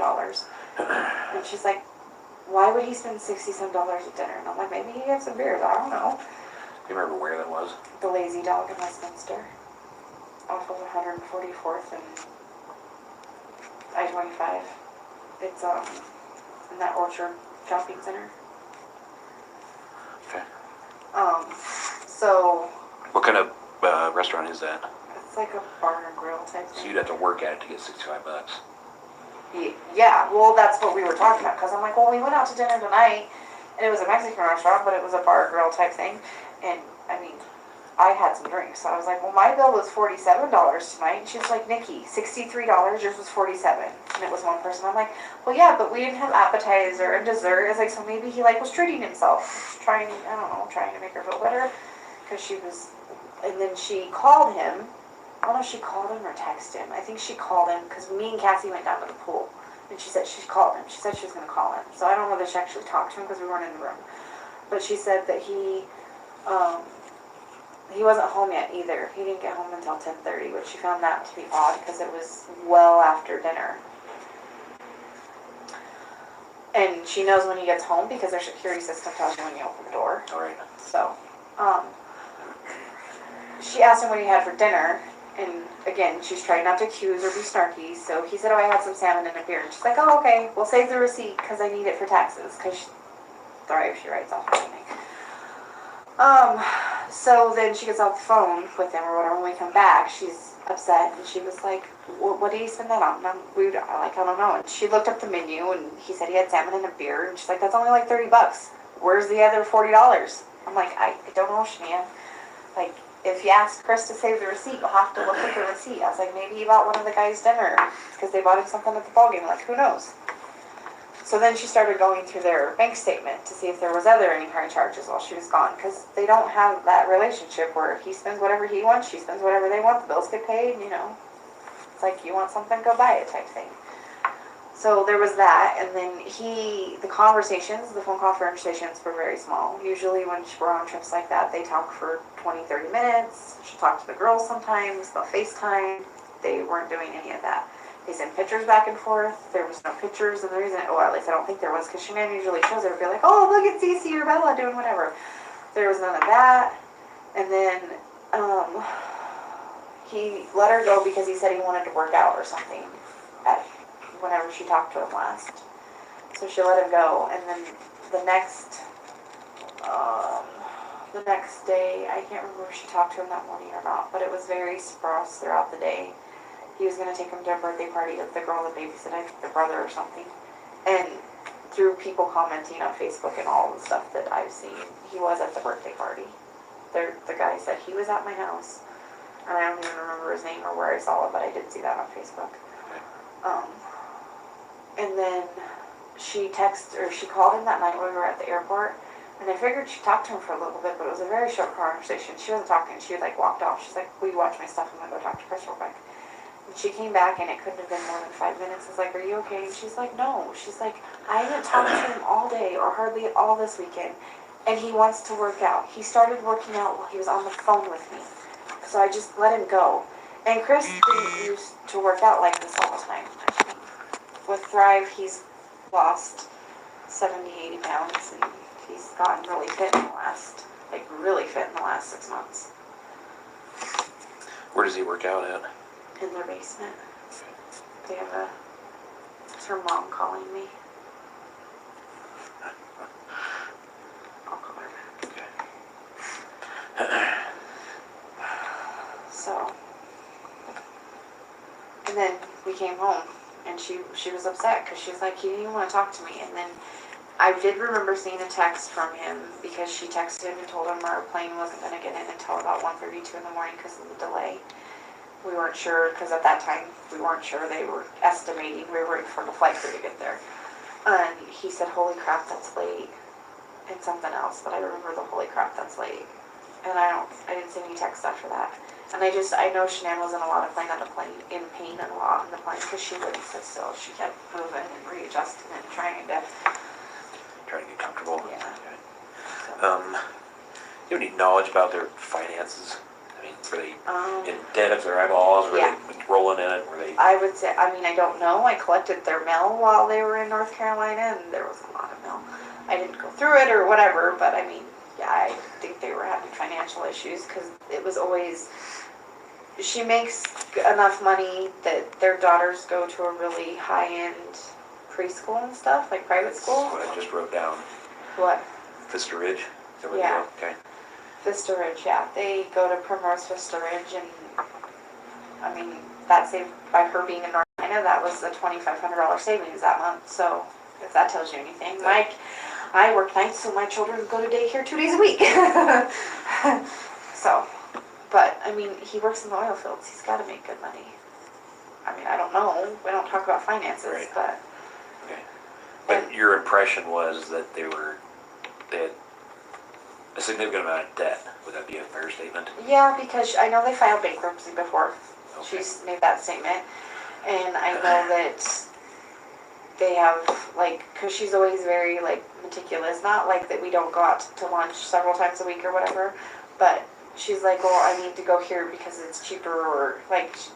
S3: And she's like, why would he spend $60-some at dinner? And I'm like, maybe he had some beers, I don't know.
S2: Do you remember where that was?
S3: The Lazy Dog in Westminster, off of 144th and I-25. It's in that Orchard Shopping Center.
S2: Okay.
S3: So
S2: What kind of restaurant is that?
S3: it's like a bar and grill type
S2: So
S3: thing.
S2: you'd have to work at it to get $65.
S3: Yeah, well, that's what we were talking about, because I'm like, well, we went out to dinner tonight, and it was a Mexican restaurant, but it was a bar grill type thing, and, I mean, I had some drinks, so I was like, well, my bill was $47 tonight, and she was like, Nikki, $63, yours was $47, and it was one person. I'm like, well, yeah, but we didn't have appetizer and dessert. It's like, so maybe he, like, was treating himself, trying to make her feel better, because she was, and then she called him. I don't know if she called him or texted him. I think she called him because me and Cassie went down to the pool. And she said she called him. She said she was going to call him. So I don't know whether she actually talked to him because we weren't in the room. But she said that he wasn't home yet either. He didn't get home until 10:30, which she found that to be odd because it was well after dinner. And she knows when he gets home because their security system tells you when you open the door.
S2: All right.
S3: So, she asked him what he had for dinner. And again, she's trying not to accuse or be snarky. So he said, oh, I had some salmon and a beer. And she's like, oh, okay, we'll save the receipt because I need it for taxes. Because she writes off everything. So then she gets off the phone with him or whatever. When we come back, she's upset. And she was like, what did he spend that on? And I don't know. And she looked up the menu and he said he had salmon and a beer. And she's like, that's only like $30. Where's the other $40? I'm like, I don't know, Shanann. Like, if you ask Chris to save the receipt, you'll have to look at the receipt. I was like, maybe he bought one of the guys dinner because they bought him something at the ballgame. Like, who knows? So then she started going through their bank statement to see if there was any card charges while she was gone, because they don't have that relationship where he spends whatever he wants, she spends whatever they want, the bills get paid, you know. It's like, you want something, go buy it type thing. So there was that, and then the phone conversations were very small. Usually when we're on trips like that, they talk for 20, 30 minutes. She'll talk to the girls sometimes, they'll FaceTime. They weren't doing any of that. They sent pictures back and forth. There was no pictures, and the reason, or at least I don't think there was, because Shanann usually shows her, be like, oh, look at Cece or Bella doing whatever. There was none of that. And then he let her go because he said he wanted to work out or something whenever she talked to him last. So she let him go, and then the next day, I can't remember if she talked to him that morning or not, but it was very sparse throughout the day. He was going to take him to a birthday party of the girl that babysat, I think the brother or something. And through people commenting on Facebook and all the stuff that I've seen, he was at the birthday party. The guy said he was at my house, and I don't even remember his name or where I saw it, but I did see that on Facebook. And then she called him that night when we were at the airport, and I figured she talked to him for a little bit, but it was a very short conversation. She wasn't talking, she like walked off. She's like, will you watch my stuff? I'm gonna go talk to Chris real quick. And she came back, and it couldn't have been more than 5 minutes. I was like, are you okay? And she's like, no. She's like, I haven't talked to him all day or hardly at all this weekend, and he wants to work out. He started working out while he was on the phone with me, so I just let him go. And Chris didn't used to work out like this all the time. With Thrive, he's lost 70, 80 pounds, and he's gotten really fit in the last 6 months.
S2: Where does he work out at?
S3: In their basement. They have it's her mom calling me. I'll call her back. So, and then we came home, and she was upset because she's like, he didn't even want to talk to me. And then I did remember seeing a text from him because she texted him and told him our plane wasn't going to get in until about 1:32 in the morning because of the delay. We weren't sure, because at that time we weren't sure. They were estimating. We were waiting for the flight crew to get there. And he said, holy crap, that's late. And something else, but I remember the holy crap, that's late. And I didn't see any text after that. And I know Shanann was in a lot of pain on the plane, a lot on the plane, because she wouldn't sit still. She kept moving and readjusting and trying to
S2: get comfortable.
S3: Yeah.
S2: You have any knowledge about their finances? I mean, were they in debt of their eyeballs? Were they rolling in it? Were they?
S3: I would say, I don't know. I collected their mail while they were in North Carolina, and there was a lot of mail. I didn't go through it or whatever, but I think they were having financial issues because it was always, she makes enough money that their daughters go to a really high-end preschool and stuff, like private school.
S2: That's what I just wrote down.
S3: What?
S2: Vista Ridge? Is that where
S3: Yeah.
S2: they go? Okay.
S3: Vista Ridge, yeah. They go to Primrose Vista Ridge, and that saved, by her being in North Carolina, that was a $2,500 savings that month. So if that tells you anything, like, I work nights, so my children go to daycare 2 days a week. So, but he works in the oil fields. He's got to make good money. I don't know. We don't talk about finances,
S2: Right.
S3: but.
S2: Okay. But your impression was that they had a significant amount of debt. Would that be a fair statement?
S3: Yeah, because I know they filed bankruptcy before.
S2: Okay.
S3: She's made that statement. And I know that they have, because she's always very, meticulous. Not like that we don't go out to lunch several times a week or whatever, but she's like, well, I need to go here because it's cheaper, or,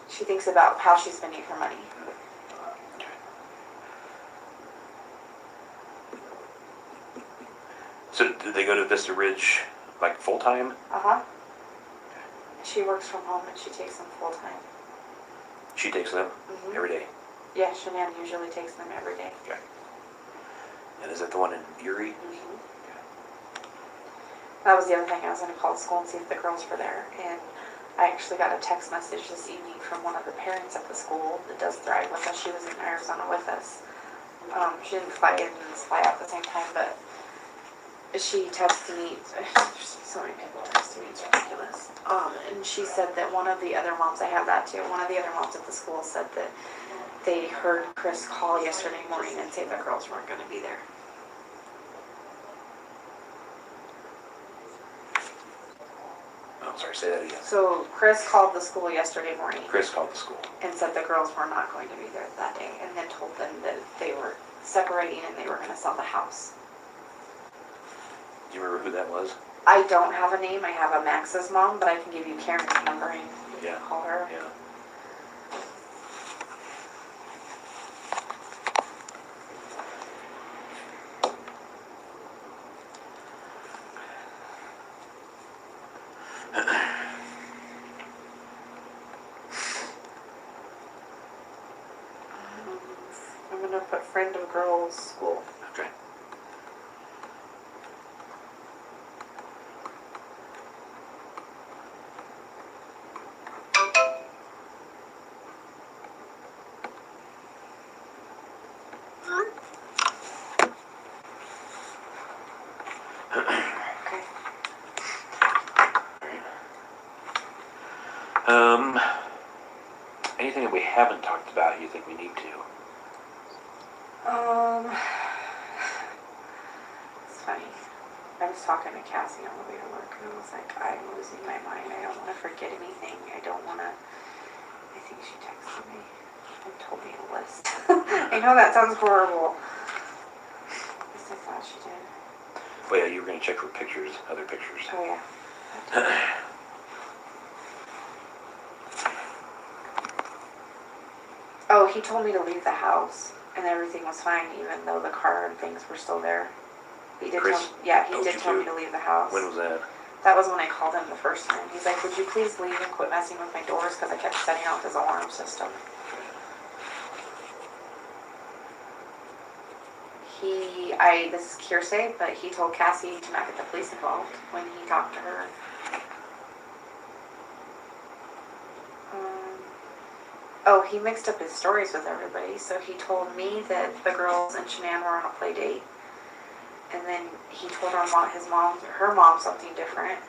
S3: she thinks about how she's spending her money.
S2: So did they go to Vista Ridge full time?
S3: Uh-huh. She works from home and she takes them full time.
S2: She takes them every day.
S3: Yeah, Shanann usually takes them every day.
S2: Okay. And is that the one in Erie?
S3: Mm-hmm. That was the other thing. I was going to call the school and see if the girls were there. And I actually got a text message this evening from one of the parents at the school that does Thrive with us. She was in Arizona with us. She didn't fly in and fly out at the same time, but she texted me. There's so many people texting me, it's ridiculous. And she said that one of the other moms, I have that too, one of the other moms at the school said that they heard Chris call yesterday morning and say the girls weren't going to be there.
S2: Oh, sorry, say that again.
S3: So Chris called the school yesterday morning
S2: Chris called the school.
S3: and said the girls were not going to be there that day, and then told them that they were separating and they were going to sell the house.
S2: Do you remember who that was?
S3: I don't have a name. I have a Max's mom, but I can give you Karen's number and you
S2: Yeah.
S3: can call her.
S2: Yeah.
S3: I'm going to put friend of girls school.
S2: Okay.
S3: Okay.
S2: Anything that we haven't talked about you think we need to?
S3: It's funny. I was talking to Cassie on the way to work, and I was like, I'm losing my mind. I don't want to forget anything. I don't want to. I think she texted me and told me a list. I know that sounds horrible. At least I thought she did.
S2: Well, yeah, you were going to check for pictures, other pictures.
S3: Oh, yeah. Oh, he told me to leave the house, and everything was fine, even though the car and things were still there. He did
S2: Chris
S3: he did
S2: told
S3: tell
S2: you
S3: me to leave the house.
S2: When was that?
S3: That was when I called him the first time. He's like, would you please leave and quit messing with my doors, because I kept setting off his alarm system. This is hearsay, but he told Cassie to not get the police involved when he talked to her. Oh, he mixed up his stories with everybody. So he told me that the girls and Shanann were on a play date. And then he told her mom something different.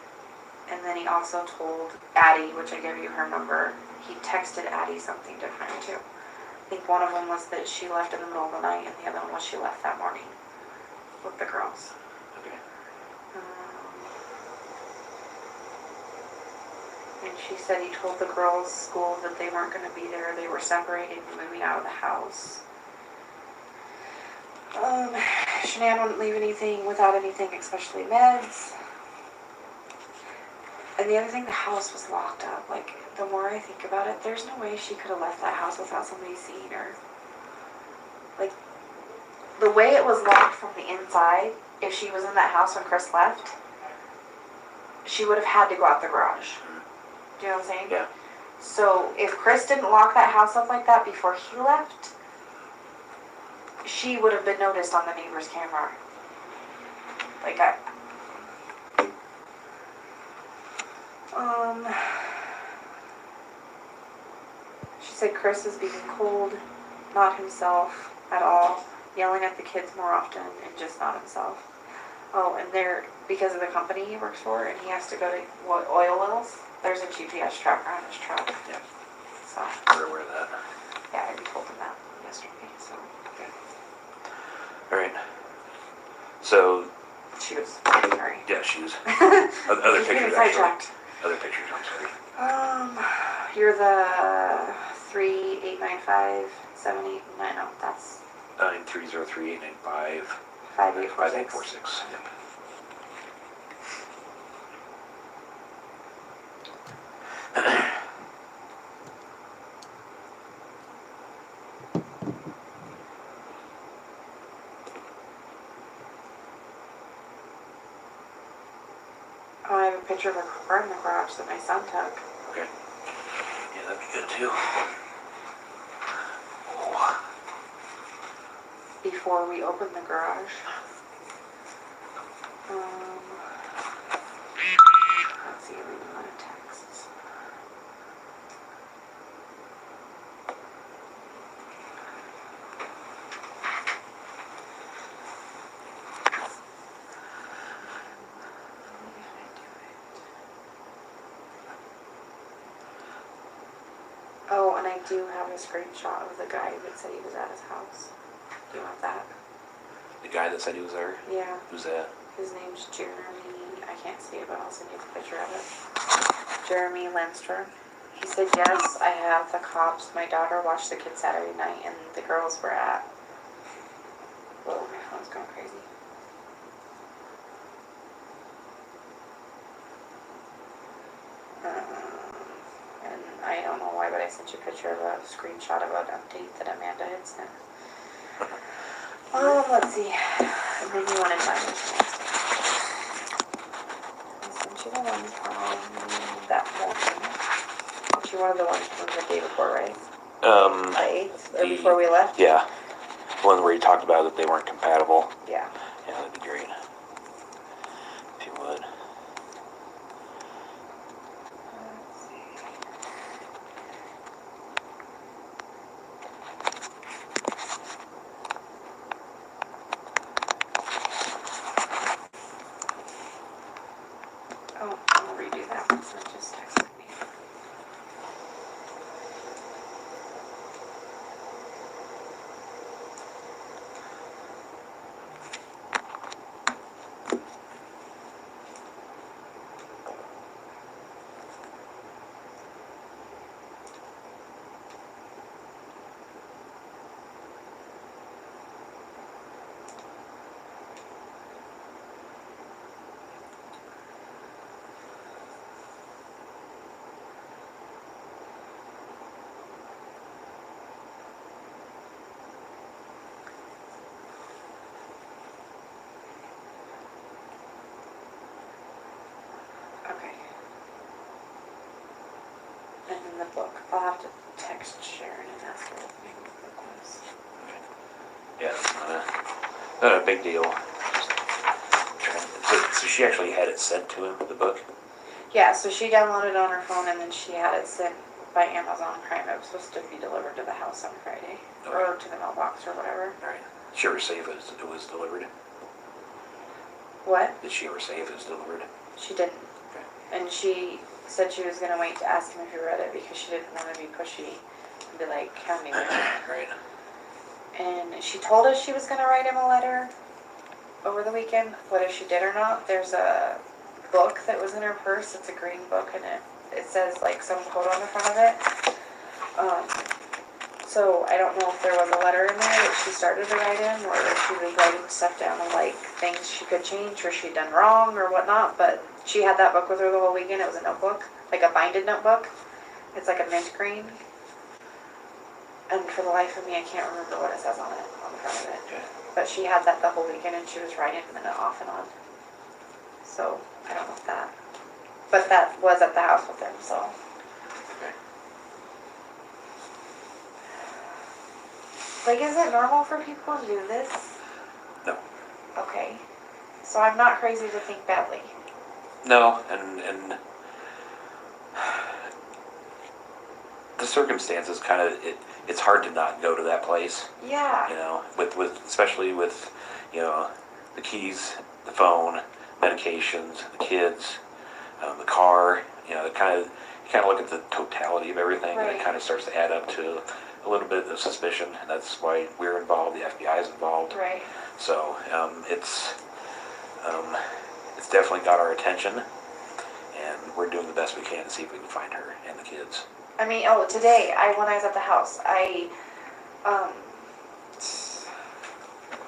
S3: And then he also told Addie, which I gave you her number, he texted Addie something different too. I think one of them was that she left in the middle of the night, and the other one was she left that morning with the girls.
S2: Okay.
S3: And she said he told the girls' school that they weren't going to be there. They were separating and moving out of the house. Shanann wouldn't leave anything without anything, especially meds. And the other thing, the house was locked up. Like, the more I think about it, there's no way she could have left that house without somebody seeing her. Like, the way it was locked from the inside, if she was in that house when Chris left, she would have had to go out the garage. Do you know what I'm saying?
S2: Yeah.
S3: So if Chris didn't lock that house up like that before he left, she would have been noticed on the neighbor's camera. Like, she said Chris is being cold, not himself at all, yelling at the kids more often, and just not himself. Oh, and because of the company he works for, and he has to go to oil wells, there's a GPS tracker on his truck.
S2: Yeah.
S3: So.
S2: We're aware of that.
S3: Yeah, I already told him that yesterday, so.
S2: Okay. All right. So.
S3: Shoes. Sorry.
S2: Yeah, shoes. Other
S3: He's
S2: pictures.
S3: getting sidetracked.
S2: Other pictures. I'm sorry.
S3: You're the 3895-789. No, that's
S2: 9303895
S3: 5846.
S2: Yep.
S3: Oh, I have a picture of a car in the garage that my son took.
S2: Okay. Yeah, that'd be good too.
S3: Before we opened the garage. Let's see, reading a lot of texts. Oh, and I do have a screenshot of the guy that said he was at his house. Do you want that?
S2: The guy that said he was there?
S3: Yeah.
S2: Who's that?
S3: His name's Jeremy. I can't see it, but I'll send you a picture of it. Jeremy Lindstrom. He said, yes, I have the cops. My daughter watched the kids Saturday night, and the girls were at... Whoa, my phone's going crazy. And I don't know why, but I sent you a picture of a screenshot of an update that Amanda had sent. Let's see. And then you wanted mine. I sent you the one from that morning. But you wanted the one from the day before, right? The 8th, or before we left?
S2: Yeah. The one where you talked about that they weren't compatible.
S3: Yeah.
S2: Yeah, that'd be great. If you would.
S3: Let's see. Oh, I'll redo that one, so it just texted me. Okay. And then the book. I'll have to text Sharon and ask her what the name of the book was.
S2: Yeah, it's not a big deal. So she actually had it sent to him, the book?
S3: Yeah, so she downloaded it on her phone and then she had it sent by Amazon Prime. It was supposed to be delivered to the house on Friday.
S2: Okay.
S3: Or to the mailbox or whatever.
S2: All right. Did she ever say if it was delivered?
S3: What?
S2: Did she ever say if it was delivered?
S3: She didn't.
S2: Okay.
S3: And she said she was going to wait to ask him if he read it because she didn't want to be pushy and be like, how many read it?
S2: Right.
S3: And she told us she was going to write him a letter over the weekend. Whether she did or not, there's a book that was in her purse. It's a green book and it says like some quote on the front of it. So I don't know if there was a letter in there that she started to write him or if she was writing stuff down on like things she could change or she'd done wrong or whatnot. But she had that book with her the whole weekend. It was a notebook, like a binded notebook. It's like a mint green. And for the life of me, I can't remember what it says on it, on the front of it.
S2: Okay.
S3: But she had that the whole weekend and she was writing them off and on. So, I don't know if that. But that was at the house with him, so.
S2: Okay.
S3: Like, is it normal for people to do this?
S2: No.
S3: Okay. So I'm not crazy to think badly.
S2: No, and the circumstances kind of, it's hard to not go to that place.
S3: Yeah.
S2: You know, with especially with, you know, the keys, the phone, medications, the kids, the car. You know, you kind of look at the totality of everything, and
S3: Right.
S2: it kind of starts to add up to a little bit of suspicion, and that's why we're involved. The FBI is involved.
S3: Right.
S2: So it's definitely got our attention, and we're doing the best we can to see if we can find her and the kids.
S3: I mean, oh, today, when I was at the house,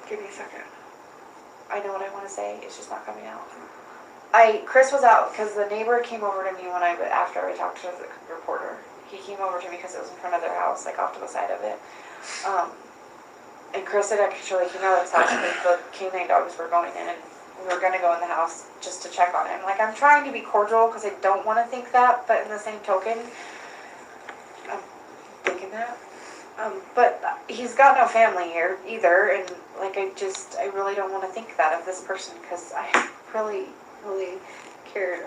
S3: give me a second. I know what I want to say, it's just not coming out. Chris was out because the neighbor came over to me after I talked to the reporter. He came over to me because it was in front of their house, like off to the side of it. And Chris had actually came out of his house because the canine dogs were going in and we were going to go in the house just to check on him. Like, I'm trying to be cordial because I don't want to think that, but in the same token, I'm thinking that. But he's got no family here either, and like I really don't want to think that of this person because I really, really cared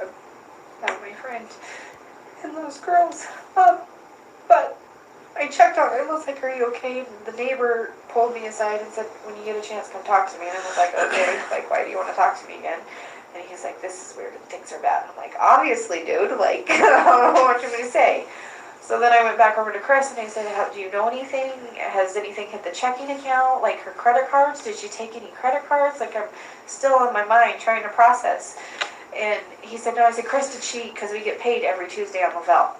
S3: about my friend and those girls. But I checked on him. I was like, "Are you okay?" And the neighbor pulled me aside and said, "When you get a chance, come talk to me." And I was like, "Okay." Like, why do you want to talk to me again? And he's like, "This is weird and things are bad." And I'm like, "Obviously, dude. Like, I don't know what you're gonna say." So then I went back over to Chris and I said, "Do you know anything? Has anything hit the checking account? Like her credit cards? Did she take any credit cards?" Like, I'm still in my mind trying to process. And he said, no. I said, Chris, did she, because we get paid every Tuesday on Lavelle.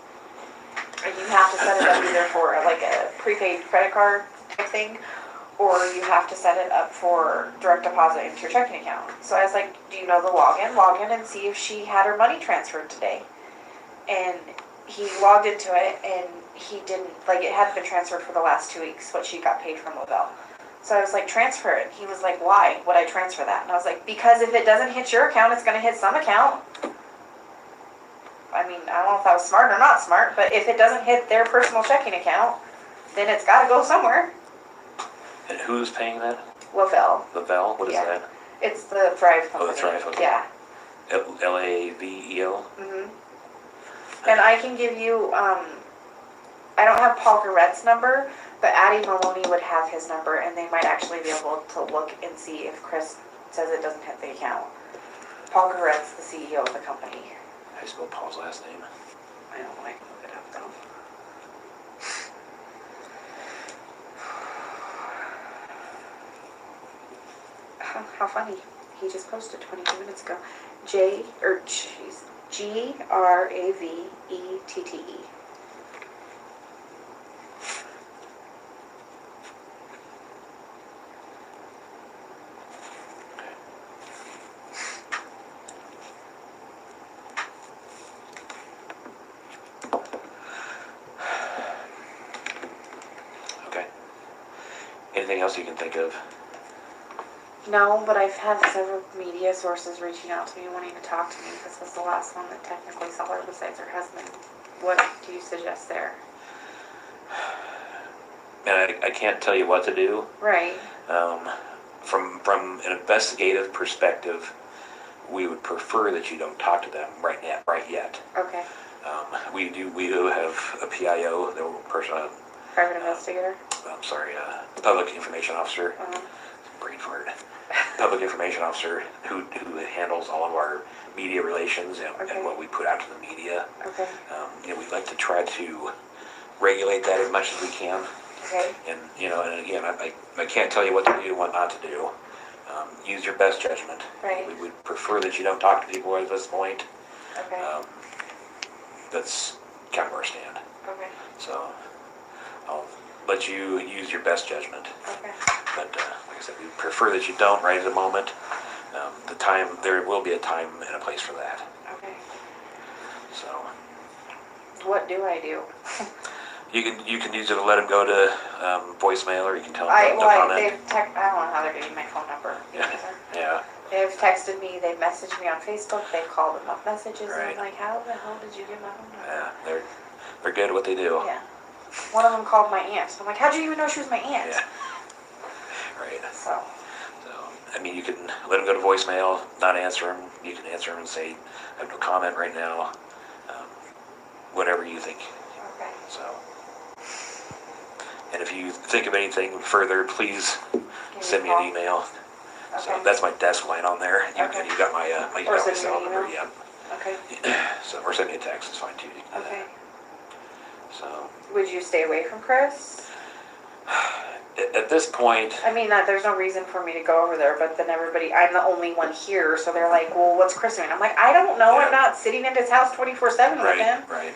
S3: And you have to set it up either for like a prepaid credit card type thing, or you have to set it up for direct deposit into your checking account. So I was like, do you know the login? Log in and see if she had her money transferred today. And he logged into it, and he didn't, like, it hadn't been transferred for the last 2 weeks, what she got paid from Lavelle. So I was like, transfer it. He was like, why would I transfer that? And I was like, because if it doesn't hit your account, it's going to hit some account. I mean, I don't know if that was smart or not smart, but if it doesn't hit their personal checking account, then it's got to go somewhere.
S2: And who's paying that?
S3: Lavelle.
S2: Lavelle? What is
S3: Yeah.
S2: that?
S3: It's the Thrive company.
S2: Oh, the Thrive, okay.
S3: Yeah.
S2: Lavelle?
S3: Mhm. And I can give you, I don't have Paul Garrett's number, but Addie Maloney would have his number, and they might actually be able to look and see if Chris says it doesn't hit the account. Paul Garrett's the CEO of the company.
S2: How do you spell Paul's last name?
S3: I don't like to look it up though. How funny. He just posted 22 minutes ago. Gravette.
S2: Okay. Anything else you can think of?
S3: No, but I've had several media sources reaching out to me wanting to talk to me. This was the last one that technically saw her besides her husband. What do you suggest there?
S2: And I can't tell you what to do.
S3: Right.
S2: From an investigative perspective, we would prefer that you don't talk to them right yet.
S3: Okay.
S2: We do have a PIO, the person.
S3: Private investigator.
S2: I'm sorry, public information officer. Brain fart. Public information officer who handles all of our media relations and what we put out to the media.
S3: Okay.
S2: We'd like to try to regulate that as much as we can.
S3: Okay.
S2: And and again, I can't tell you what to do and what not to do. Use your best judgment.
S3: Right.
S2: We would prefer that you don't talk to people at this point.
S3: Okay.
S2: That's kind of our stand.
S3: Okay.
S2: So I'll let you use your best judgment.
S3: Okay.
S2: But like I said, we prefer that you don't right at the moment. There will be a time and a place for that.
S3: Okay.
S2: So
S3: What do I do?
S2: you can use it to let them go to voicemail, or you can tell them
S3: I
S2: to
S3: don't
S2: comment.
S3: know how they're getting my phone number.
S2: Yeah.
S3: They've texted me, they've messaged me on Facebook, they've called them up messages, and
S2: Right.
S3: I'm like, how the hell did you get my phone number?
S2: Yeah, they're good at what they do.
S3: Yeah. One of them called my aunt. I'm like, how'd you even know she was my aunt?
S2: Yeah. Right.
S3: So,
S2: I mean, you can let them go to voicemail, not answer them. You can answer them and say, I have no comment right now. Whatever you think.
S3: okay.
S2: So, and if you think of anything further, please send me an email.
S3: Okay.
S2: So that's my desk line on there. You
S3: Okay.
S2: got my
S3: Or send me
S2: cell
S3: an
S2: number.
S3: email.
S2: Yeah.
S3: Okay.
S2: So, or send me a text. It's fine too. You can do
S3: Okay.
S2: that. So,
S3: Would you stay away from Chris?
S2: at this point,
S3: I mean, there's no reason for me to go over there, but then I'm the only one here, so they're like, well, what's Chris doing? I'm like, I don't know.
S2: Yeah.
S3: I'm not sitting in his house 24/7 with him.
S2: Right.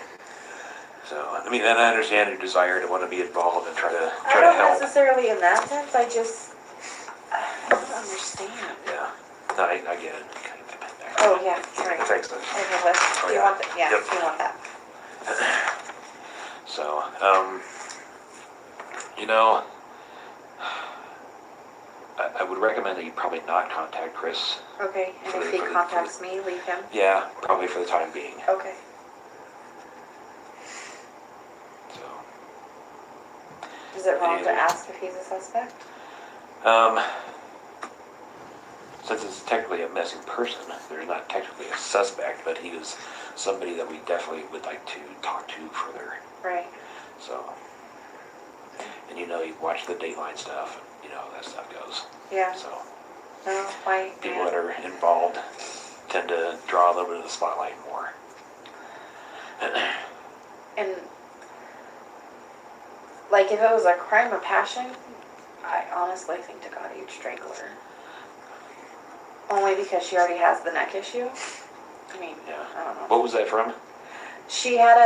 S2: So, I mean, and I understand your desire to want to be involved and try to
S3: I don't
S2: help.
S3: necessarily in that sense. I don't understand.
S2: Yeah. No, I get it.
S3: Oh, yeah, sorry.
S2: Thanks.
S3: Okay, list.
S2: Oh,
S3: Do you
S2: yeah.
S3: want that? Yeah,
S2: Yep.
S3: you want that.
S2: So, I would recommend that you probably not contact Chris.
S3: Okay, and if he contacts me, leave him?
S2: Yeah, probably for the time being.
S3: Okay.
S2: So,
S3: Is it wrong to
S2: Anyway.
S3: ask if he's a suspect?
S2: since it's technically a missing person, there's not technically a suspect, but he is somebody that we definitely would like to talk to further.
S3: Right.
S2: So, and you watch the Dateline stuff, and how that stuff goes.
S3: Yeah.
S2: So,
S3: No, why?
S2: people that are involved tend to draw a little bit of the spotlight more.
S3: And, like, if it was a crime of passion, I honestly think to God he'd strangle her. Only because she already has the neck issue. I mean,
S2: Yeah.
S3: I don't know.
S2: What was that from?
S3: She had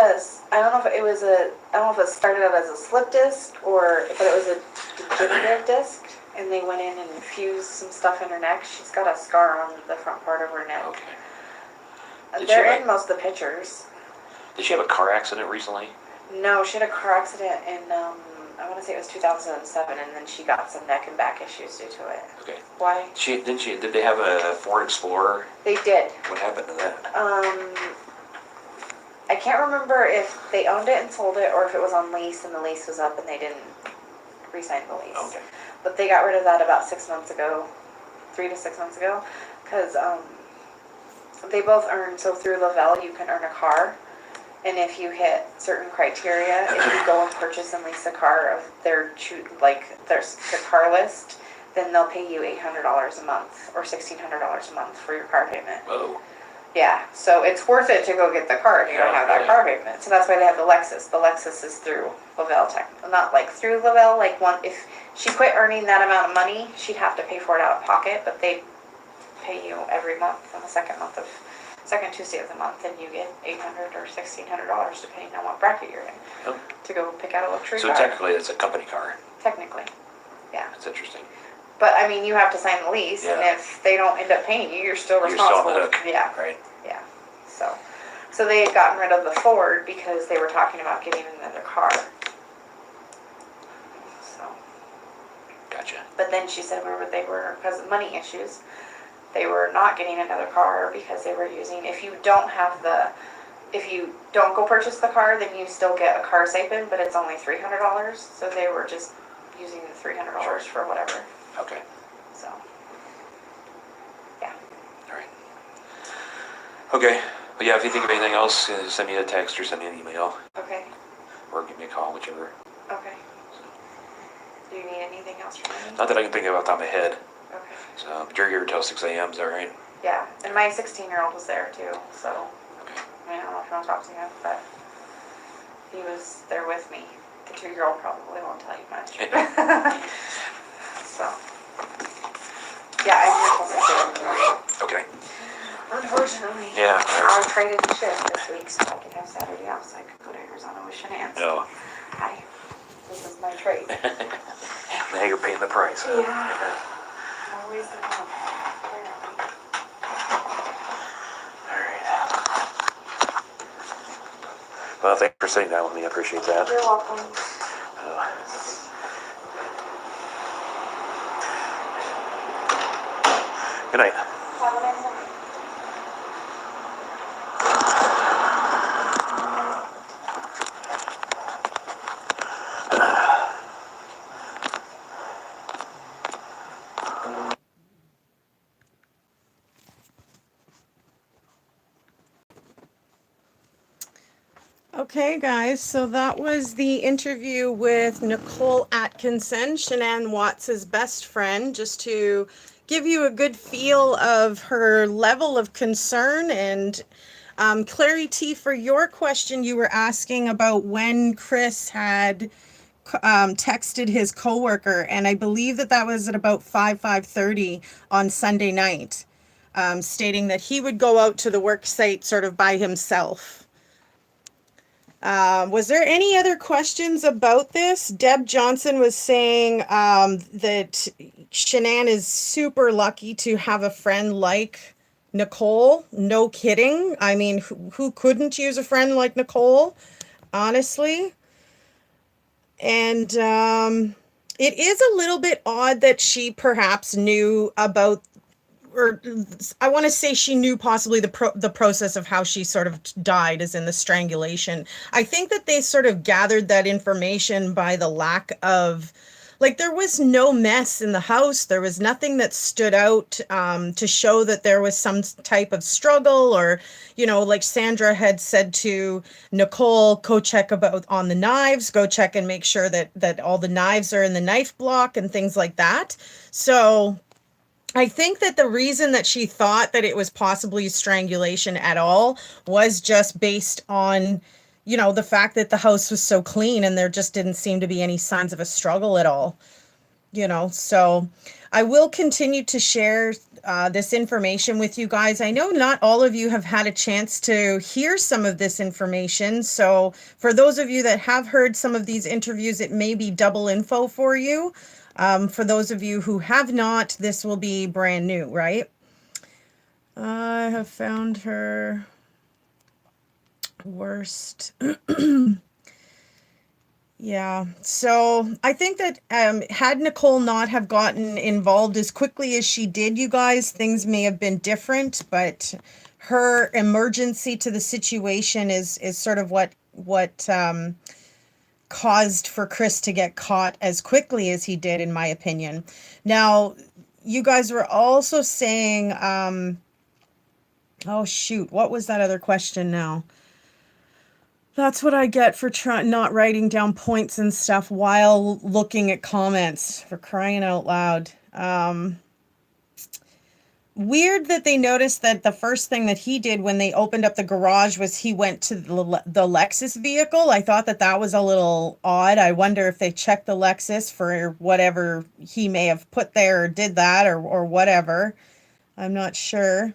S3: I don't know if it was I don't know if it started out as a slip disc but it was a degenerative disc, and they went in and fused some stuff in her neck. She's got a scar on the front part of her neck.
S2: Okay.
S3: They're in most of the pictures.
S2: Did she have a car accident recently?
S3: No, she had a car accident in, I want to say it was 2007, and then she got some neck and back issues due to it.
S2: Okay.
S3: Why?
S2: Did they have a Ford Explorer?
S3: They did.
S2: What happened to that?
S3: I can't remember if they owned it and sold it, or if it was on lease and the lease was up and they didn't re-sign the lease.
S2: Okay.
S3: But they got rid of that about 6 months ago, 3 to 6 months ago, because they both earn, so through Lavelle you can earn a car, and if you hit certain criteria, if you go and purchase and lease a car of their car list, then they'll pay you $800 a month or $1,600 a month for your car payment.
S2: Whoa.
S3: Yeah, so it's worth it to go get the car if you don't have that car payment. So that's why they have the Lexus. The Lexus is through Lavelle not like through Lavelle, like if she quit earning that amount of money, she'd have to pay for it out of pocket, but they pay you every month on the second Tuesday of the month, and you get $800 or $1,600 depending on what bracket you're in to go pick out a luxury car.
S2: So technically it's a company car.
S3: Technically, yeah.
S2: That's interesting.
S3: But I mean, you have to sign the lease, and if they don't end up paying you, you're still responsible.
S2: You're still on the hook.
S3: Yeah.
S2: Right.
S3: Yeah. So they had gotten rid of the Ford because they were talking about getting another car. So.
S2: Gotcha.
S3: But then she said because of money issues, they were not getting another car because they were using, if you don't go purchase the car, then you still get a car stipend, but it's only $300. So they were just using the $300 for whatever.
S2: Okay.
S3: So, yeah.
S2: All right. Okay. Well, yeah, if you think of anything else, send me a text or send me an email.
S3: Okay.
S2: Or give me a call, whichever.
S3: Okay. Do you need anything else from me?
S2: Not that I can think of off the top of my head.
S3: Okay.
S2: So, but you're here until 6 a.m., is that right?
S3: Yeah, and my 16-year-old was there too, so.
S2: Okay.
S3: I mean, I don't know if you want to talk to him, but he was there with me. The 2-year-old probably won't tell you much. So, yeah, I'm here till 6 a.m.
S2: Okay.
S3: Unfortunately.
S2: Yeah.
S3: I traded the shift this week so I could have Saturday off so I could go to Arizona with Shanann.
S2: No.
S3: Hi. This is my trade.
S2: Now you're paying the price.
S3: Yeah. Always the one.
S2: All right. Well, thanks for sitting down with me. I appreciate that.
S3: You're welcome.
S2: Good night.
S3: Have a nice night.
S1: Okay, guys, so that was the interview with Nicole Atkinson, Shanann Watts' best friend, just to give you a good feel of her level of concern and clarity for your question you were asking about when Chris had texted his coworker, and I believe that was at about 5:30 on Sunday night, stating that he would go out to the work site sort of by himself. Was there any other questions about this? Deb Johnson was saying that Shanann is super lucky to have a friend like Nicole. No kidding. I mean, who couldn't use a friend like Nicole, honestly? And it is a little bit odd that she perhaps knew about, or I want to say she knew possibly the process of how she sort of died, as in the strangulation. I think that they sort of gathered that information by the lack of, like, there was no mess in the house. There was nothing that stood out to show that there was some type of struggle, or, you know, like Sandra had said to Nicole, go check on the knives, go check and make sure that all the knives are in the knife block and things like that. So I think that the reason that she thought that it was possibly strangulation at all was just based on, you know, the fact that the house was so clean and there just didn't seem to be any signs of a struggle at all. you know, so I will continue to share this information with you guys. I know not all of you have had a chance to hear some of this information. So for those of you that have heard some of these interviews, it may be double info for you. For those of you who have not, this will be brand new, right? I have found her worst. Yeah, so I think that had Nicole not have gotten involved as quickly as she did, you guys, things may have been different, but her emergency to the situation is sort of what caused for Chris to get caught as quickly as he did, in my opinion. Now, you guys were also saying, oh shoot, what was that other question now? That's what I get for not writing down points and stuff while looking at comments, for crying out loud. Weird that they noticed that the first thing that he did when they opened up the garage was he went to the Lexus vehicle. I thought that that was a little odd. I wonder if they checked the Lexus for whatever he may have put there or did that or whatever. I'm not sure.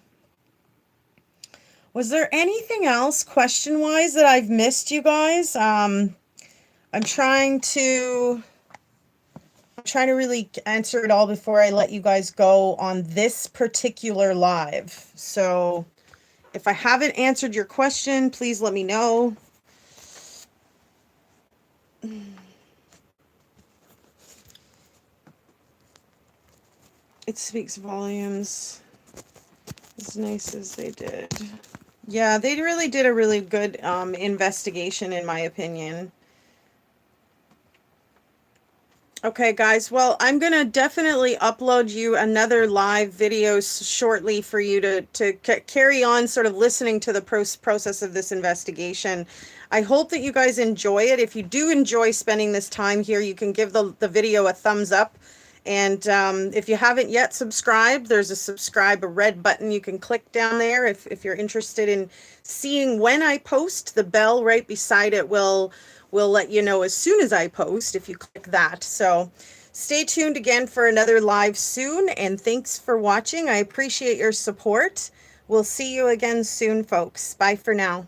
S1: Was there anything else question-wise that I've missed, you guys? I'm trying to really answer it all before I let you guys go on this particular live. So if I haven't answered your question, please let me know. It speaks volumes. As nice as they did. Yeah, they really did a really good investigation, in my opinion. Okay, guys. Well, I'm going to definitely upload you another live video shortly for you to carry on sort of listening to the process of this investigation. I hope that you guys enjoy it. If you do enjoy spending this time here, you can give the video a thumbs up. And if you haven't yet subscribed, there's a red button you can click down there. If you're interested in seeing when I post, the bell right beside it will let you know as soon as I post if you click that. So stay tuned again for another live soon, and thanks for watching. I appreciate your support. We'll see you again soon, folks. Bye for now.